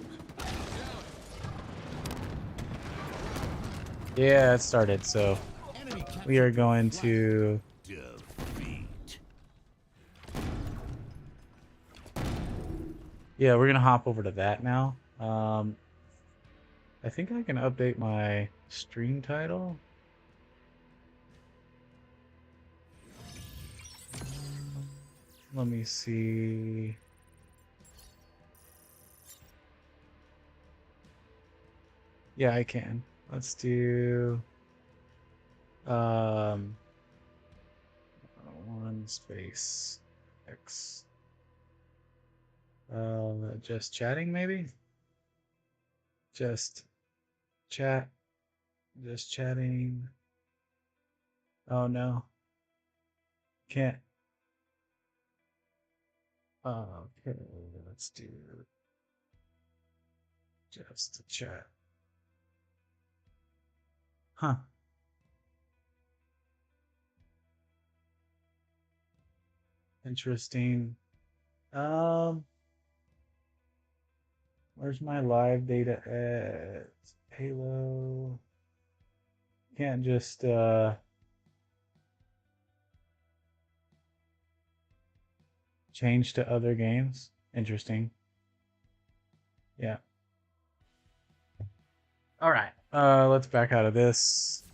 Yeah, it started, so we are going to defeat. yeah, we're gonna hop over to that now. I think I can update my stream title. Let me see. Yeah, I can. Let's do 1 space X. Just chatting maybe? Just chat. Just chatting. Oh no. Can't. Okay, let's do just a chat. Huh. Interesting. Where's my live data at? Halo. Can't just change to other games. Interesting. Yeah. All right. Let's back out of this.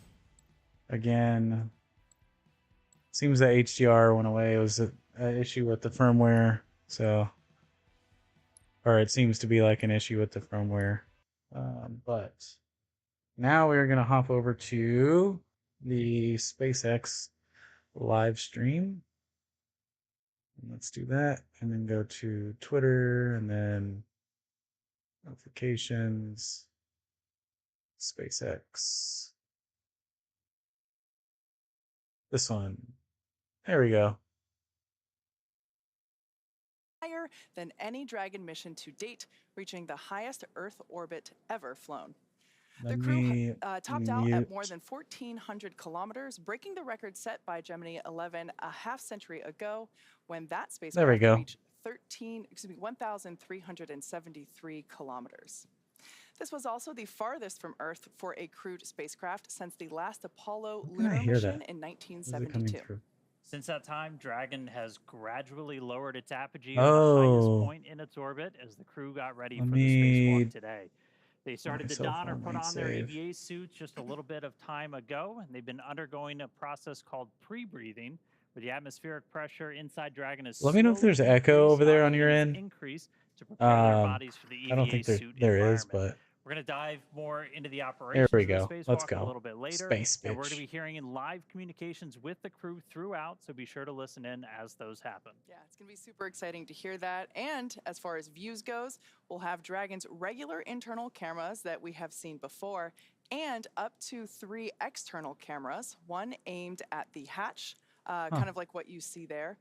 Again. Seems that HDR went away. It was an issue with the firmware. So, or it seems to be like an issue with the firmware. But now we're gonna hop over to the SpaceX live stream. Let's do that, and then go to Twitter, and then notifications, SpaceX. This one. There we go. Higher than any Dragon mission to date, reaching the highest Earth orbit ever flown. The crew topped out at more than 1,400 kilometers, breaking the record set by Gemini 11 a half-century ago, when that spacecraft reached 1,373 kilometers. This was also the farthest from Earth for a crewed spacecraft since the last Apollo lunar mission in 1972. Since that time, Dragon has gradually lowered its apogee to the highest point in its orbit as the crew got ready for the spacewalk today. They started to don or put on their EVA suits just a little bit of time ago, and they've been undergoing a process called pre-breathing, where the atmospheric pressure inside Dragon is Let me know if there's echo over there on your end. Increase to prepare their bodies for the EVA I don't think suit there environment. is, but We're going to dive more into the operations there we of go. the spacewalk Let's go. a little bit later. Space bitch. And we're going to be hearing in live communications with the crew throughout, so be sure to listen in as those happen. Yeah, it's going to be super exciting to hear that. And as far as views goes, we'll have Dragon's regular internal cameras that we have seen before, and up to 3 external cameras, one aimed at the hatch, kind of like what you see there.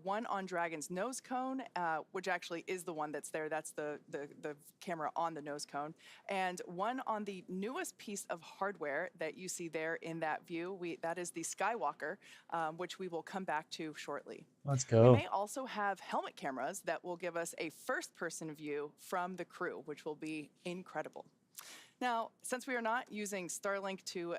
One on Dragon's nose cone, which actually is the one that's there. That's the camera on the nose cone. And one on the newest piece of hardware that you see there in that view. That is the Skywalker, which we will come back to shortly. Let's go. We may also have helmet cameras that will give us a first-person view from the crew, which will be incredible. Now, since we are not using Starlink to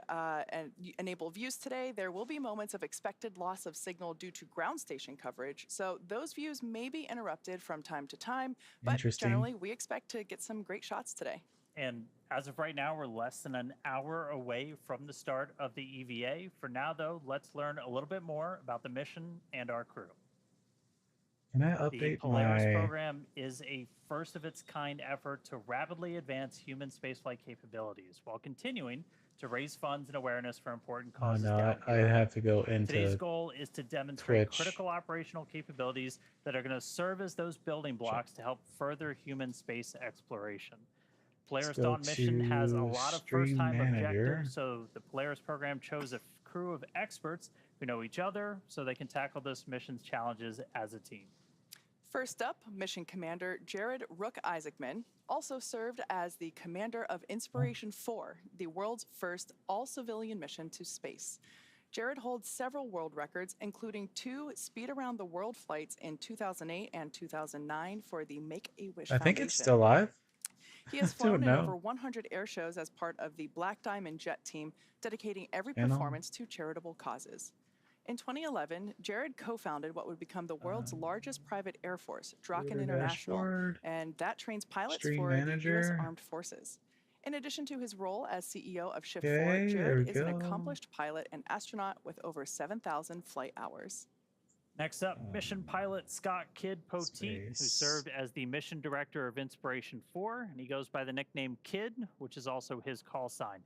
enable views today, there will be moments of expected loss of signal due to ground station coverage, so those views may be interrupted from time to time, but generally we expect to get some great shots today. And as of right now, we're less than an hour away from the start of the EVA. For now, though, let's learn a little bit more about the mission and our crew. Can I The update Polaris my... program is a first-of-its-kind effort to rapidly advance human spaceflight capabilities while continuing to raise funds and awareness for important Oh causes no, down I here on have Earth. to go Today's into goal is to demonstrate Twitch. critical operational capabilities that are going to serve as those building blocks to help further human space exploration. Polaris go Dawn mission has a to lot of Stream first-time Manager. objectives, so the Polaris program chose a crew of experts who know each other so they can tackle this mission's challenges as a team. First up, Mission Commander Jared Rook Isaacman also served as the commander of Inspiration 4, the world's first all-civilian mission to space. Jared holds several world records, including 2 speed-around-the-world flights in 2008 and 2009 for the Make-A-Wish Foundation. I think it's still live. He has I don't flown in know. over 100 air shows as part of the Black Diamond Jet team, dedicating every Channel. performance to charitable causes. In 2011, Jared co-founded what would become the world's largest private air force, Draken Computer International, dashboard, and that trains pilots Stream for the U.S. Manager. Armed Forces. In addition to his role as CEO of Shift Okay, 4, there Jared we is an go. accomplished pilot and astronaut with over 7,000 flight hours. Next up, mission pilot Scott Kidd Poteet, who Space. served as the mission director of Inspiration 4, and he goes by the nickname Kidd, which is also his call sign.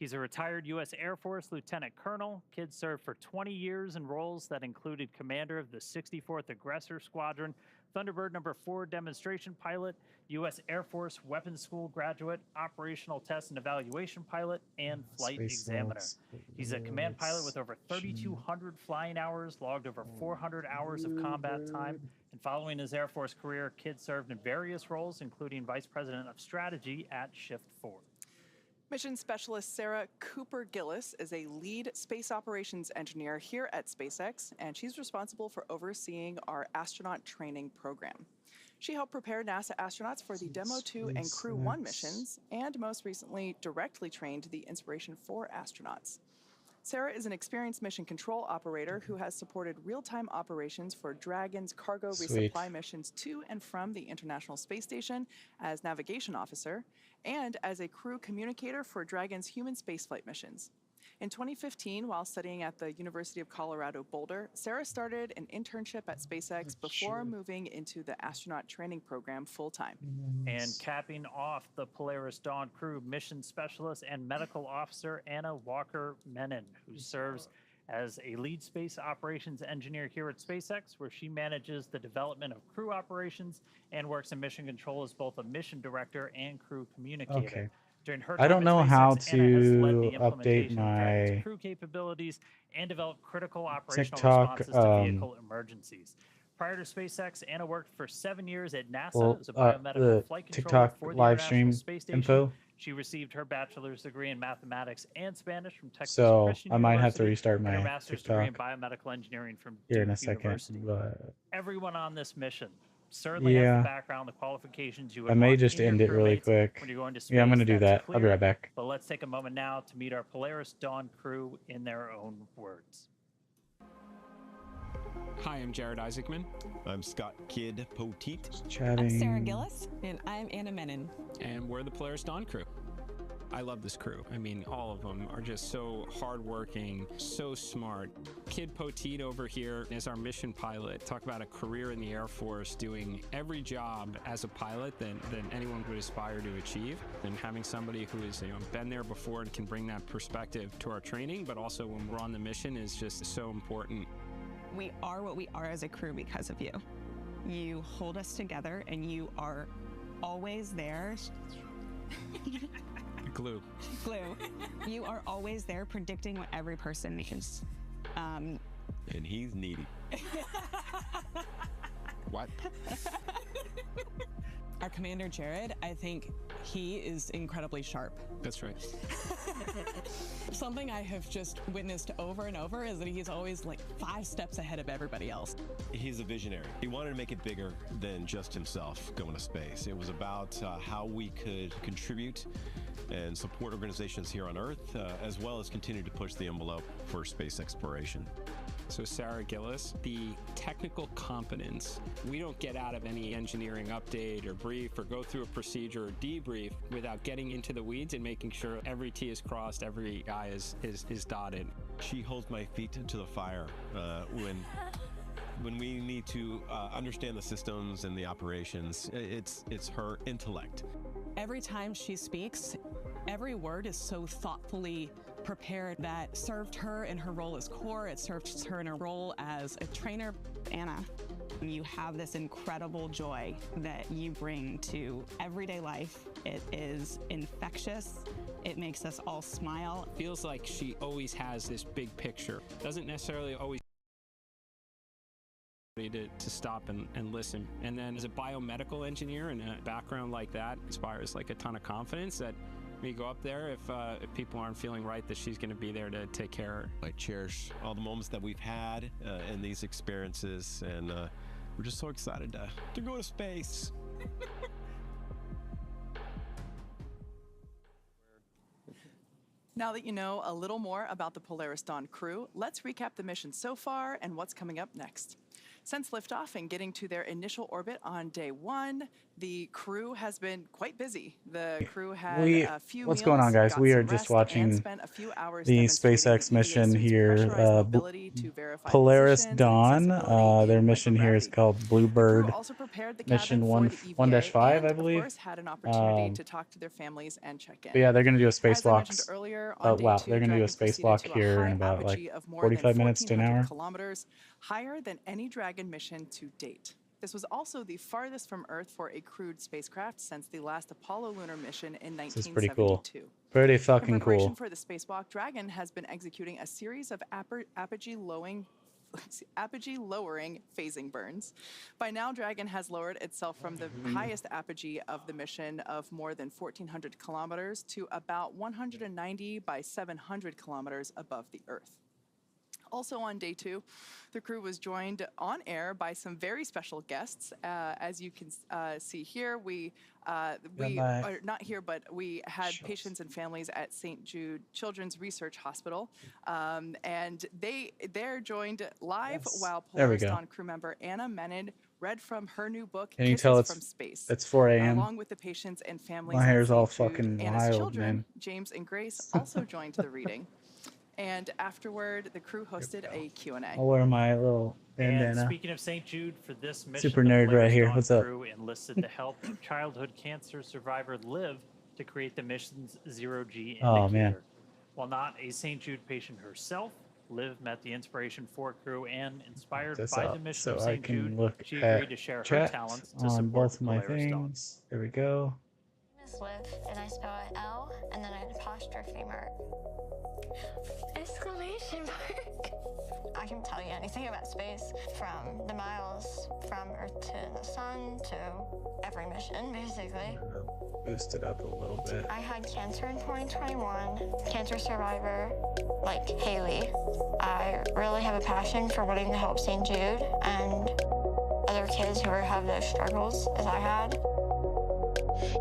He's a retired U.S. Air Force Lieutenant Colonel. Kidd served for 20 years in roles that included commander of the 64th Aggressor Squadron, Thunderbird No. 4 demonstration pilot, U.S. Air Force Weapons School graduate, operational test and evaluation pilot, and flight Space examiner. logs, He's a command pilot with over 3,200 flying hours, logged over 400 hours of combat time. And following his Air Force career, Kidd served in various roles, including Vice President of Strategy at Shift 4. Mission Specialist Sarah Cooper Gillis is a lead space operations engineer here at SpaceX, and she's responsible for overseeing our astronaut training program. She helped prepare NASA astronauts for the Demo 2 and Crew 1 missions, and most recently directly trained the Inspiration 4 astronauts. Sarah is an experienced mission control operator who has supported real-time operations for Dragon's cargo resupply missions to and from the International Space Station as navigation officer, and as a crew communicator for Dragon's human spaceflight missions. In 2015, while studying at the University of Colorado Boulder, Sarah started an internship at SpaceX before moving into the astronaut training program full-time. And capping off the Polaris Dawn crew, mission specialist and medical officer Anna Walker-Menon, who serves as a lead space operations engineer here at SpaceX, where she manages the development of crew operations and works in mission control as both a mission director and crew communicator. Okay. During her I don't time at know SpaceX, how Anna has led the to update implementation of Dragon's my crew capabilities and developed critical operational TikTok, responses to vehicle emergencies. Prior to SpaceX, Anna worked for 7 years at NASA as a biomedical the flight controller TikTok for the live International stream Space Station. info. She received her bachelor's degree in mathematics and Spanish from Texas So Christian I might have to University restart and her my master's degree in TikTok biomedical engineering from here in a Duke second. University. But Everyone on this mission certainly has yeah, the background, the qualifications you would I may want just in your end it really crewmates quick. when you're going to space. Yeah, I'm gonna do That's that. I'll be clear. right back. But let's take a moment now to meet our Polaris Dawn crew in their own words. Hi, I'm Jared Isaacman. I'm Scott Kidd Poteet. Chatting. I'm Sarah Gillis. And I'm Anna Menon. And we're the Polaris Dawn crew. I love this crew. I mean, all of them are just so hardworking, so smart. Kidd Poteet over here is our mission pilot. Talk about a career in the Air Force, doing every job as a pilot that anyone would aspire to achieve. And having somebody who has been there before and can bring that perspective to our training, but also when we're on the mission is just so important. We are what we are as a crew because of you. You hold us together and you are always there. Glue. Glue. You are always there predicting what every person needs. And he's needy. What? Our commander, Jared, I think he is incredibly sharp. That's right. Something I have just witnessed over and over is that he's always like 5 steps ahead of everybody else. He's a visionary. He wanted to make it bigger than just himself going to space. It was about how we could contribute and support organizations here on Earth, as well as continue to push the envelope for space exploration. So Sarah Gillis, the technical competence, we don't get out of any engineering update or brief or go through a procedure or debrief without getting into the weeds and making sure every T is crossed, every I is dotted. She holds my feet to the fire when When we need to understand the systems and the operations, it's her intellect. Every time she speaks, every word is so thoughtfully prepared that served her in her role as core, it served her in her role as a trainer. Anna, you have this incredible joy that you bring to everyday life. It is infectious. It makes us all smile. Feels like she always has this big picture. Doesn't necessarily always to stop and listen. And then as a biomedical engineer and a background like that inspires like a ton of confidence that when you go up there, if people aren't feeling right, that she's going to be there to take care of her. I cherish all the moments that we've had in these experiences, and we're just so excited to go to space. Now that you know a little more about the Polaris Dawn crew, let's recap the mission so far and what's coming up next. Since liftoff and getting to their initial orbit on day 1, the crew has been quite busy. The crew had a few What's going on, guys? We are just watching the SpaceX mission here, Polaris Dawn. Their mission here is called Bluebird Mission 1-5, I believe. Had an opportunity to talk to their families and check in. But yeah, they're going to do a spacewalk. Oh wow, they're going to do a spacewalk here in about like 45 minutes to an hour. Kilometers, higher than any Dragon mission to date. This was also the farthest from Earth for a crewed spacecraft since the last Apollo lunar mission in 1972. This is pretty cool. Pretty fucking cool. For the spacewalk, Dragon has been executing a series of apogee-lowering phasing burns. By now, Dragon has lowered itself from the highest apogee of the mission of more than 1,400 kilometers to about 190 by 700 kilometers above the Earth. Also on day 2, the crew was joined on air by some very special guests. As you can see here, we are not here, but we had patients and families at St. Jude Children's Research Hospital, and they're joined live while Polaris Dawn crew member Anna Menon read from her new book, Can you tell from Space. It's 4 a.m. Along with the patients and families. My hair's all Jude, fucking Anna's wild, children, man. James and Grace also joined the reading. And afterward, the crew hosted a Q&A. I'll wear my little bandana. And speaking of St. Jude, for this mission, Super nerd right here. What's up? Crew enlisted the help of childhood cancer survivor Liv to create the mission's zero-G indicator. Oh, man. While not a St. Jude patient herself, Liv met the inspiration for crew and inspired by the mission of St. Jude, she agreed to share her talents to on support both my Polaris Dawn. things. There we go. Liv, and I spell it L, and then an apostrophe mark. Exclamation mark. I can tell you anything about space, from the miles from Earth to the sun to every mission, basically. Boost it up a little bit. I had cancer in 2021, cancer survivor like Haley. I really have a passion for wanting to help St. Jude and other kids who have those struggles as I had.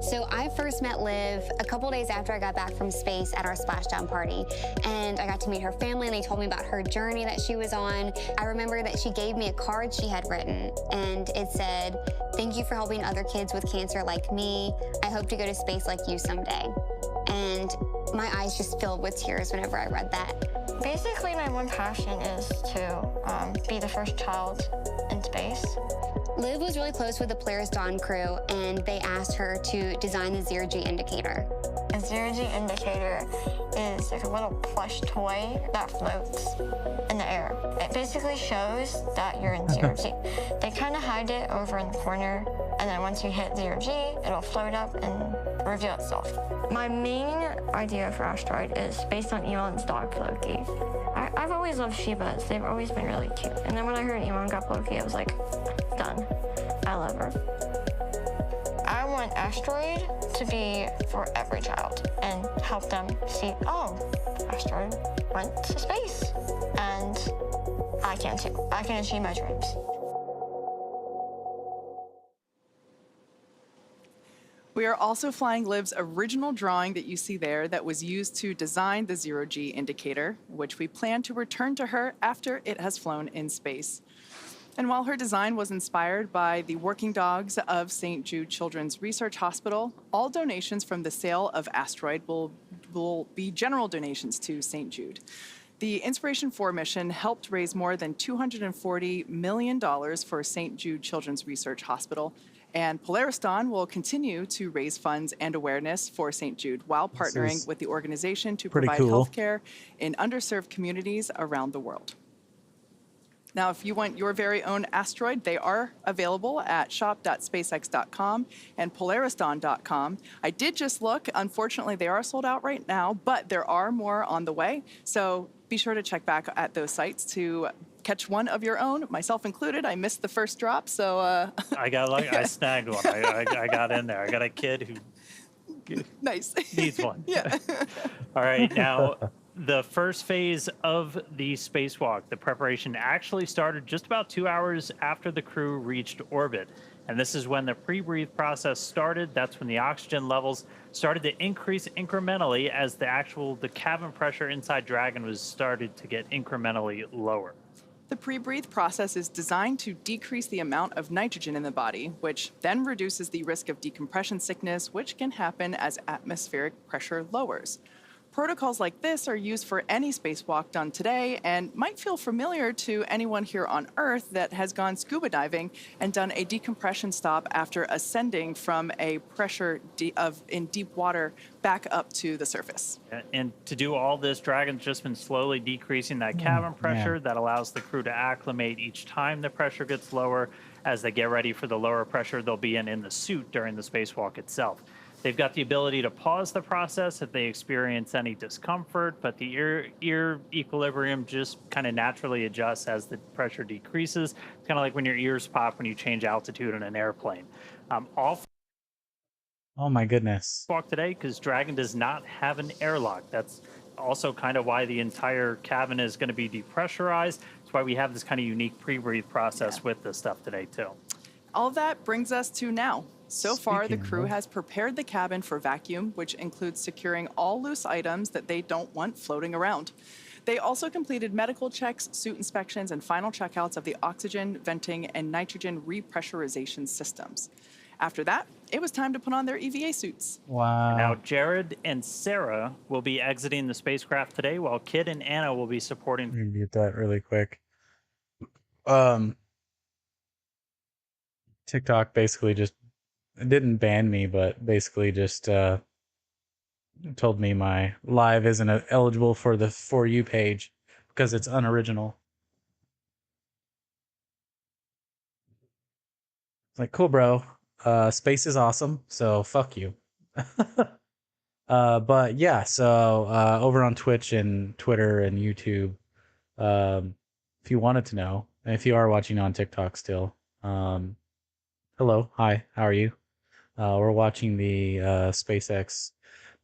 So I first met Liv a couple days after I got back from space at our splashdown party, and I got to meet her family, and they told me about her journey that she was on. I remember that she gave me a card she had written, and it said, "Thank you for helping other kids with cancer like me. I hope to go to space like you someday." And my eyes just filled with tears whenever I read that. Basically, my one passion is to be the first child in space. Liv was really close with the Polaris Dawn crew, and they asked her to design the zero-G indicator. A zero-G indicator is like a little plush toy that floats in the air. It basically shows that you're in zero-G. They kind of hide it over in the corner, and then once you hit zero-G, it'll float up and reveal itself. My main idea for Asteroid is based on Elon's dog, Loki. I've always loved Shibas. They've always been really cute. And then when I heard Elon got Loki, I was like, done. I love her. I want Asteroid to be for every child and help them see, oh, Asteroid went to space. And I can too. I can achieve my dreams. We are also flying Liv's original drawing that you see there that was used to design the zero-G indicator, which we plan to return to her after it has flown in space. And while her design was inspired by the working dogs of St. Jude Children's Research Hospital, all donations from the sale of Asteroid will be general donations to St. Jude. The Inspiration 4 mission helped raise more than $240 million for St. Jude Children's Research Hospital, and Polaris Dawn will continue to raise funds and awareness for St. Jude while partnering with the organization to provide healthcare in underserved communities around the world. Now, if you want your very own asteroid, they are available at shop.spacex.com and polarisdawn.com. I did just look. Unfortunately, they are sold out right now, but there are more on the way. So be sure to check back at those sites to catch one of your own, myself included. I missed the first drop, so... I snagged one. I got in there. I got a kid who nice. needs one. Yeah. All right, now... The first phase of the spacewalk, the preparation, actually started just about 2 hours after the crew reached orbit. And this is when the pre-breathe process started. That's when the oxygen levels started to increase incrementally as the cabin pressure inside Dragon was started to get incrementally lower. The pre-breathe process is designed to decrease the amount of nitrogen in the body, which then reduces the risk of decompression sickness, which can happen as atmospheric pressure lowers. Protocols like this are used for any spacewalk done today and might feel familiar to anyone here on Earth that has gone scuba diving and done a decompression stop after ascending from a pressure in deep water back up to the surface. And to do all this, Dragon's just been slowly decreasing that cabin pressure. That allows the crew to acclimate each time the pressure gets lower. As they get ready for the lower pressure they'll be in the suit during the spacewalk itself. They've got the ability to pause the process if they experience any discomfort, but the ear equilibrium just kind of naturally adjusts as the pressure decreases. It's kind of like when your ears pop when you change altitude in an airplane. Oh my goodness. Walk today because Dragon does not have an airlock. That's also kind of why the entire cabin is going to be depressurized. That's why we have this kind of unique pre-breathe process with this stuff today too. All of that brings us to now. So far, the crew has prepared the cabin for vacuum, which includes securing all loose items that they don't want floating around. They also completed medical checks, suit inspections, and final checkouts of the oxygen, venting, and nitrogen repressurization systems. After that, it was time to put on their EVA suits. Wow. Now, Jared and Sarah will be exiting the spacecraft today, while Kid and Anna will be supporting... Let me mute that really quick. TikTok basically just... It didn't ban me, but basically just told me my live isn't eligible for the For You page because it's unoriginal. It's like, cool, bro. Space is awesome, so fuck you. But yeah, so over on Twitch and Twitter and YouTube, if you wanted to know, and if you are watching on TikTok still, hello, hi, how are you? We're watching the SpaceX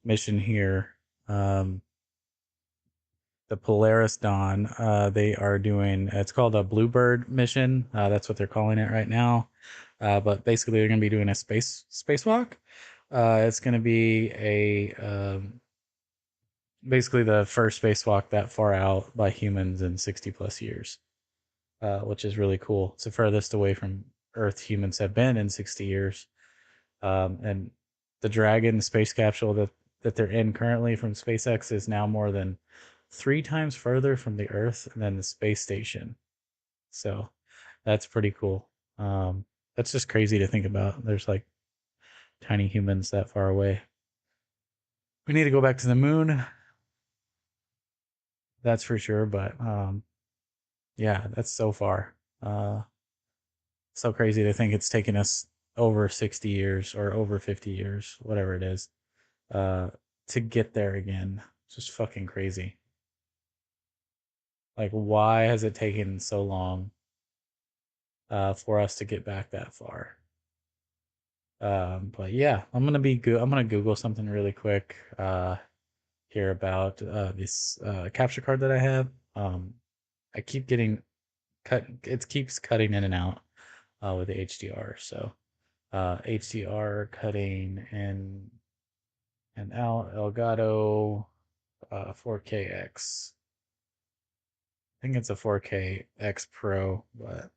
mission here, the Polaris Dawn. They are doing, it's called a Bluebird mission. That's what they're calling it right now. But basically, they're going to be doing a spacewalk. It's going to be basically the first spacewalk that far out by humans in 60 plus years, which is really cool. It's the furthest away from Earth humans have been in 60 years. And the Dragon space capsule that they're in currently from SpaceX is now more than 3 times further from the Earth than the space station. So that's pretty cool. That's just crazy to think about. There's like tiny humans that far away. We need to go back to the moon. That's for sure. But yeah, that's so far. So crazy to think it's taken us over 60 years or over 50 years, whatever it is, to get there again. It's just fucking crazy. Like, why has it taken so long for us to get back that far? But yeah, I'm gonna Google something really quick here about this capture card that I have. I keep getting cut. It keeps cutting in and out with the HDR. So HDR cutting in and out. Elgato 4KX. I think it's a 4KX Pro, but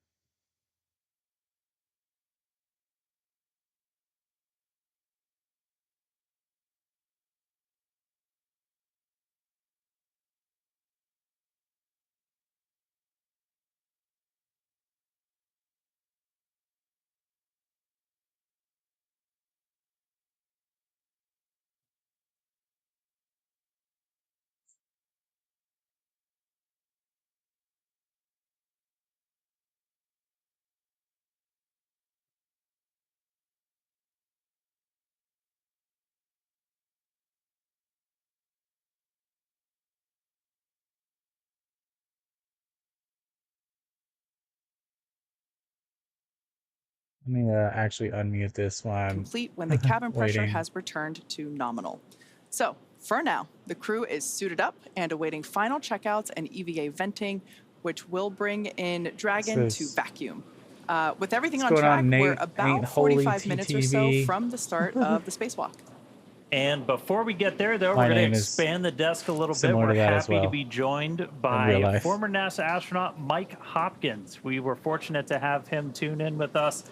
Let me actually unmute this while I'm complete when the cabin pressure waiting. has returned to nominal. So, for now, the crew is suited up and awaiting final checkouts and EVA venting, which will bring in Dragon to vacuum. With everything on track, we're about 45 minutes or so from the start of the spacewalk. And before we get there, though, we're going to expand the desk a little bit. We're happy to be joined by former NASA astronaut Mike Hopkins. We were fortunate to have him tune in with us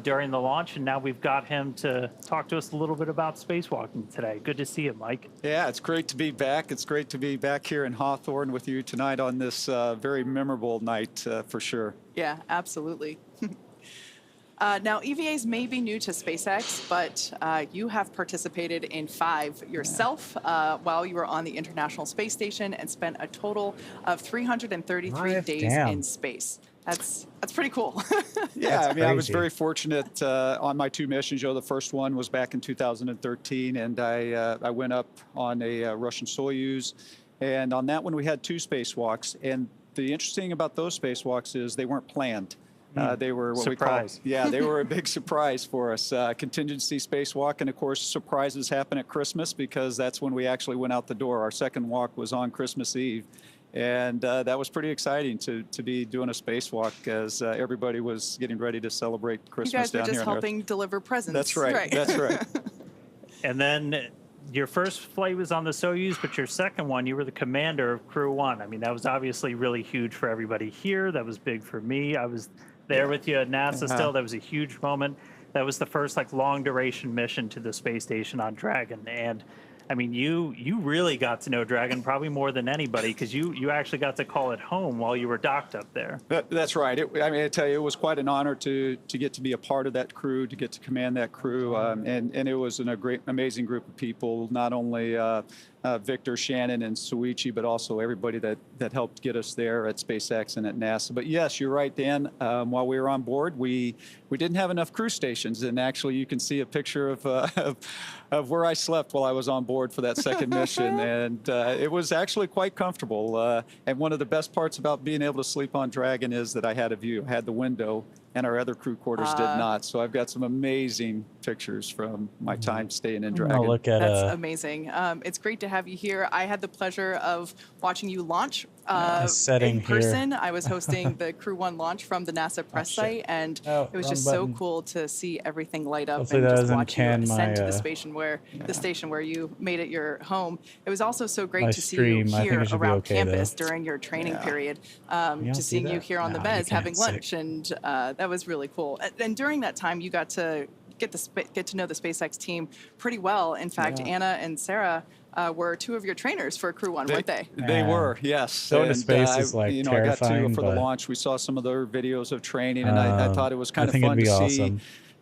during the launch, and now we've got him to talk to us a little bit about spacewalking today. Good to see you, Mike. Yeah, it's great to be back. It's great to be back here in Hawthorne with you tonight on this very memorable night for sure. Yeah, absolutely. Now, EVAs may be new to SpaceX, but you have participated in 5 yourself while you were on the International Space Station and spent a total of 333 days in space. That's pretty cool. Yeah, I mean, I was very fortunate on my 2 missions. The first one was back in 2013, and I went up on a Russian Soyuz. And on that one, we had 2 spacewalks. And the interesting thing about those spacewalks is they weren't planned. They were what we call, they were a big surprise for us. Contingency spacewalk, and of course, surprises happen at Christmas because that's when we actually went out the door. Our second walk was on Christmas Eve, and that was pretty exciting to be doing a spacewalk as everybody was getting ready to celebrate Christmas down here. You guys were just helping deliver presents. That's right. That's right. And then your first flight was on the Soyuz, but your second one, you were the commander of Crew 1. I mean, that was obviously really huge for everybody here. That was big for me. I was there with you at NASA still. That was a huge moment. That was the first long duration mission to the space station on Dragon. And I mean, you really got to know Dragon probably more than anybody because you actually got to call it home while you were docked up there. That's right. I mean, I tell you, it was quite an honor to get to be a part of that crew, to get to command that crew, and it was a great, amazing group of people. Not only Victor, Shannon, and Suichi, but also everybody that helped get us there at SpaceX and at NASA. But yes, you're right, Dan. While we were on board, we didn't have enough crew stations, and actually, you can see a picture of where I slept while I was on board for that second mission, and it was actually quite comfortable. And one of the best parts about being able to sleep on Dragon is that I had a view, had the window, and our other crew quarters did not. So I've got some amazing pictures from my time staying in Dragon. That's amazing. It's great to have you here. I had the pleasure of watching you launch in person. I was hosting the Crew 1 launch from the NASA press site, and it was just so cool to see everything light up and just watch you ascend to the station where you made it your home. It was also so great to see you here around campus during your training period. Just seeing you here on the mez having lunch, and that was really cool. And during that time, you got to get to know the SpaceX team pretty well. In fact, Anna and Sarah were 2 of your trainers for Crew 1, weren't they? They were, yes. Going to space is terrifying. I got to for the launch. We saw some of their videos of training, and I thought it was kind of fun to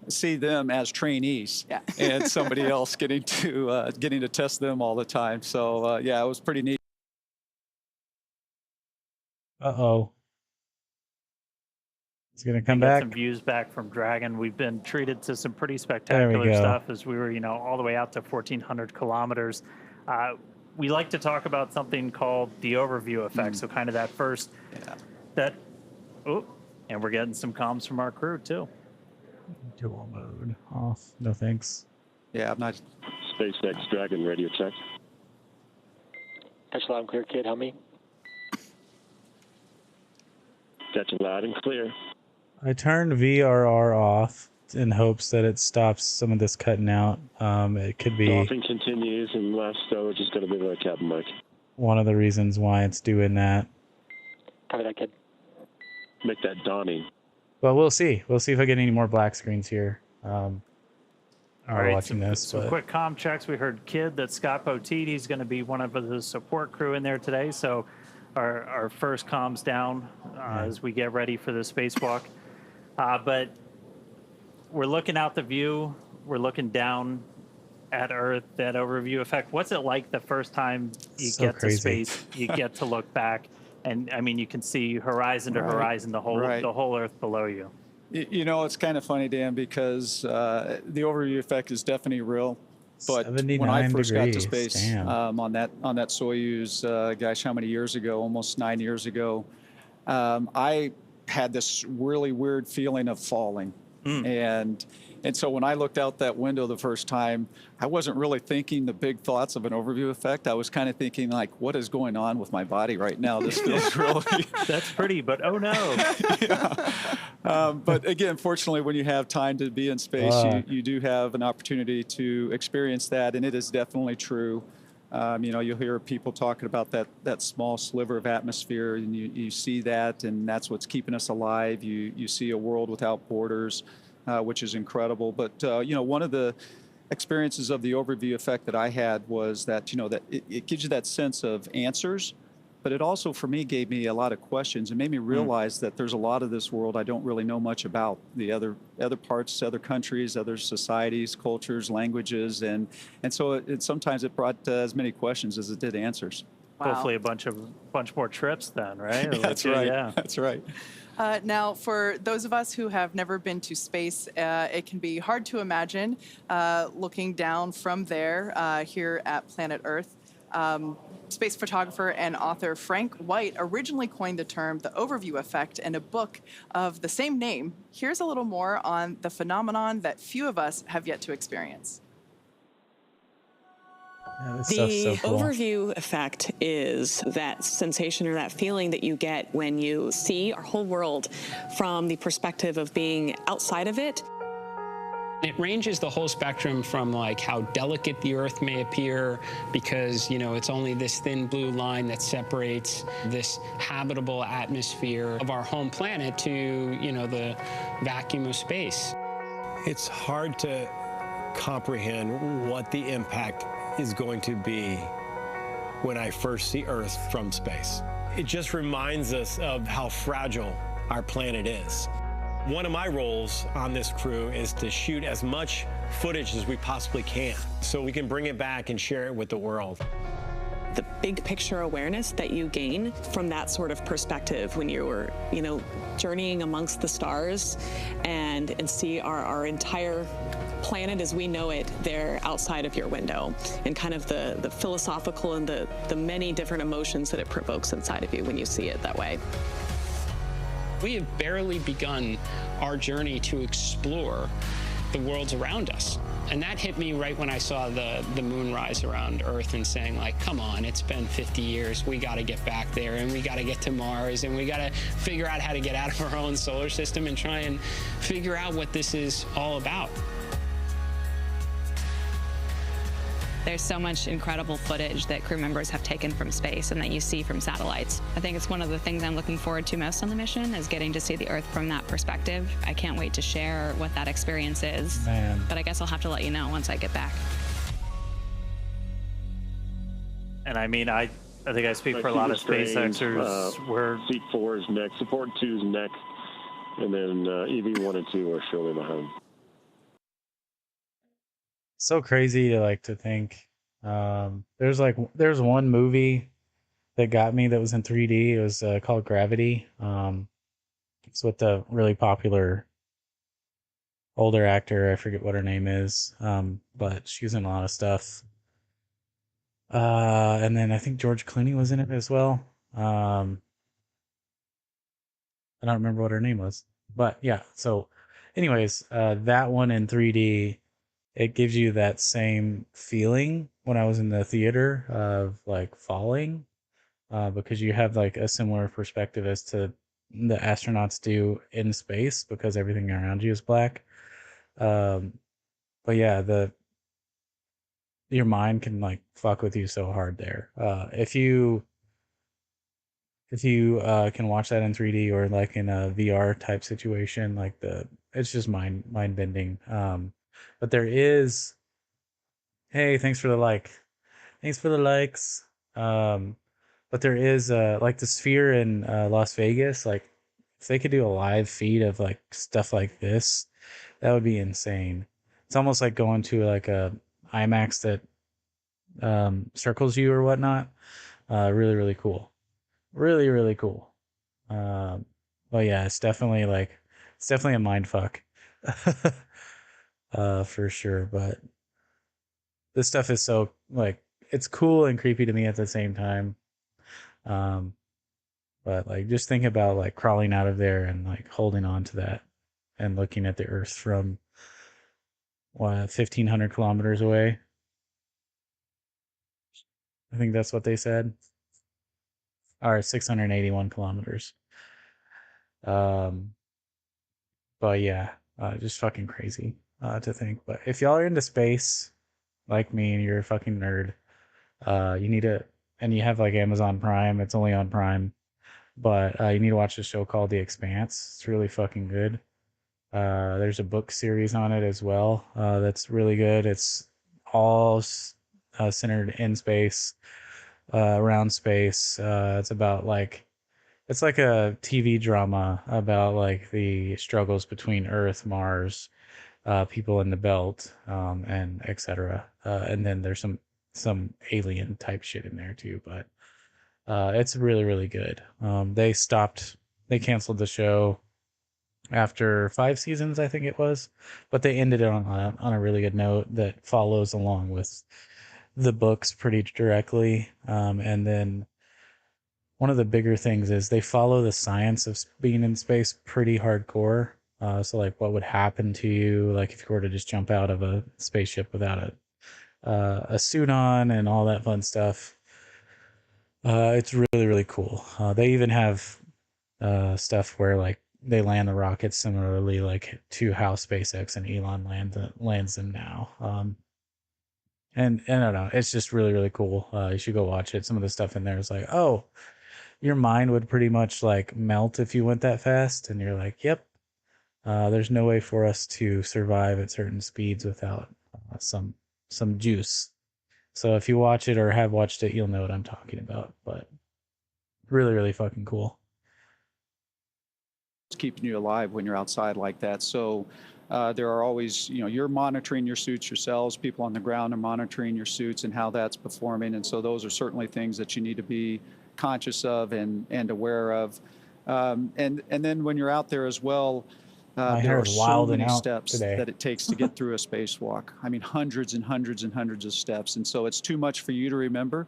see them as trainees, and somebody else getting to test them all the time. So it was pretty neat. It's gonna come back. back. Some views back from Dragon. We've been treated to some pretty spectacular stuff as we were, all the way out to 1,400 kilometers. We like to talk about something called the overview effect. So kind of that first, and we're getting some comms from our crew too. Dual mode off. No thanks. Yeah, I'm not. SpaceX Dragon radio check. Catch loud and clear, kid. Help me. Catching loud and clear. I turned VRR off in hopes that it stops some of this cutting out. It could be Dolphin continues, and last storage is going to be the cabin mic. One of the reasons why it's doing that. Copy that, kid. Make that dawning. Well, we'll see. We'll see if I get any more black screens here. All right, watching some quick comm checks. We heard Kid that Scott Poteet, he's going to be one of the support crew in there today. So our first comms down as we get ready for the spacewalk. But we're looking out the view. We're looking down at Earth, that overview effect. What's it like the first time you get to space, you get to look back? And I mean, you can see horizon to horizon, the whole Earth below you. It's kind of funny, Dan, because the overview effect is definitely real. But when I first got to space on that Soyuz, gosh, how many years ago? Almost 9 years ago, I had this really weird feeling of falling. And so when I looked out that window the first time, I wasn't really thinking the big thoughts of an overview effect. I was kind of thinking like, what is going on with my body right now? This feels really... That's pretty, but oh no. But again, fortunately, when you have time to be in space, you do have an opportunity to experience that, and it is definitely true. You know, you'll hear people talking about that small sliver of atmosphere, and you see that, and that's what's keeping us alive. You see a world without borders, which is incredible. But you know, one of the experiences of the overview effect that I had was that, you know, that it gives you that sense of answers, but it also, for me, gave me a lot of questions and made me realize that there's a lot of this world I don't really know much about, the other parts, other countries, other societies, cultures, languages, and so sometimes it brought as many questions as it did answers. Wow. Hopefully a bunch more trips then, right? That's right. Yeah. That's right. Now, for those of us who have never been to space, it can be hard to imagine looking down from there here at planet Earth. Space photographer and author Frank White originally coined the term the overview effect in a book of the same name. Here's a little more on the phenomenon that few of us have yet to experience. Yeah, this The stuff's so cool. overview effect is that sensation or that feeling that you get when you see our whole world from the perspective of being outside of it. It ranges the whole spectrum from like how delicate the Earth may appear because, you know, it's only this thin blue line that separates this habitable atmosphere of our home planet to, you know, the vacuum of space. It's hard to comprehend what the impact is going to be when I first see Earth from space. It just reminds us of how fragile our planet is. One of my roles on this crew is to shoot as much footage as we possibly can so we can bring it back and share it with the world. The big picture awareness that you gain from that sort of perspective when you're, you know, journeying amongst the stars and see our entire planet as we know it there outside of your window, and kind of the philosophical and the many different emotions that it provokes inside of you when you see it that way. We have barely begun our journey to explore the worlds around us. And that hit me right when I saw the moon rise around Earth and saying, like, come on, it's been 50 years. We got to get back there, and we got to get to Mars, and we got to figure out how to get out of our own solar system and try and figure out what this is all about. There's so much incredible footage that crew members have taken from space and that you see from satellites. I think it's one of the things I'm looking forward to most on the mission is getting to see the Earth from that perspective. I can't wait to share what that experience is. Man. But I guess I'll have to let you know once I get back. And I mean, I think I speak for a lot of SpaceXers. We're seat 4 is next, support 2 is next, and then EV 1 and 2 are shortly behind. So crazy to think. There's one movie that got me that was in 3D. It was called Gravity. It's with the really popular older actor. I forget what her name is. But she was in a lot of stuff. And then I think George Clooney was in it as well. I don't remember what her name was. But yeah, so anyways, that one in 3D, it gives you that same feeling when I was in the theater of like falling, because you have like a similar perspective as to the astronauts do in space because everything around you is black. But yeah, your mind can like fuck with you so hard there. If you can watch that in 3D or like in a VR type situation, it's just mind bending. But there is, hey, thanks for the like. Thanks for the likes. But there is like the Sphere in Las Vegas, like if they could do a live feed of like stuff like this, that would be insane. It's almost like going to like a IMAX that circles you or whatnot. Really, really cool. Really, really cool. But yeah, it's definitely a mind fuck. For sure. But this stuff is so like it's cool and creepy to me at the same time. But like just think about like crawling out of there and like holding on to that. and looking at the Earth from 1,500 kilometers away. I think that's what they said. Or 681 kilometers. But yeah, just fucking crazy to think. But if y'all are into space, like me, and you're a fucking nerd, you need to, and you have like Amazon Prime, it's only on Prime, but you need to watch a show called The Expanse. It's really fucking good. There's a book series on it as well that's really good. It's all centered in space, around space. It's about like, it's like a TV drama about like the struggles between Earth, Mars, people in the belt, and etc. And then there's some alien type shit in there too, but it's really, really good. They canceled the show after 5 seasons, I think it was, but they ended it on a really good note that follows along with the books pretty directly. And then one of the bigger things is they follow the science of being in space pretty hardcore. So like what would happen to you, like if you were to just jump out of a spaceship without a suit on and all that fun stuff. It's really, really cool. They even have stuff where like they land the rockets similarly like to how SpaceX and Elon lands them now. And I don't know, it's just really, really cool. You should go watch it. Some of the stuff in there is like, oh, your mind would pretty much like melt if you went that fast, and you're like, yep. There's no way for us to survive at certain speeds without some juice. So if you watch it or have watched it, you'll know what I'm talking about. But really, really fucking cool. It's keeping you alive when you're outside like that. So there are always, you're monitoring your suits yourselves. People on the ground are monitoring your suits and how that's performing. And so those are certainly things that you need to be conscious of and aware of. And then when you're out there as well, there are so many steps that it takes to get through a spacewalk. I mean, hundreds and hundreds and hundreds of steps. And so it's too much for you to remember.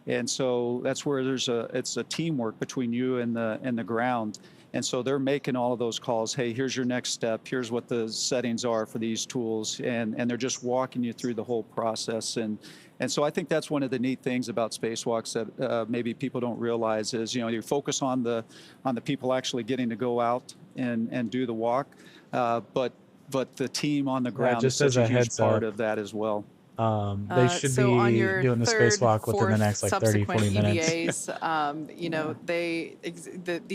And so that's where it's a teamwork between you and the ground. And so they're making all of those calls. Hey, here's your next step. Here's what the settings are for these tools. And they're just walking you through the whole process. And so I think that's one of the neat things about spacewalks that maybe people don't realize is, you focus on the people actually getting to go out and do the walk. But the team on the ground is such a huge part of that as well. They should be doing the spacewalk within the next like 30, 40 minutes. EVAs, these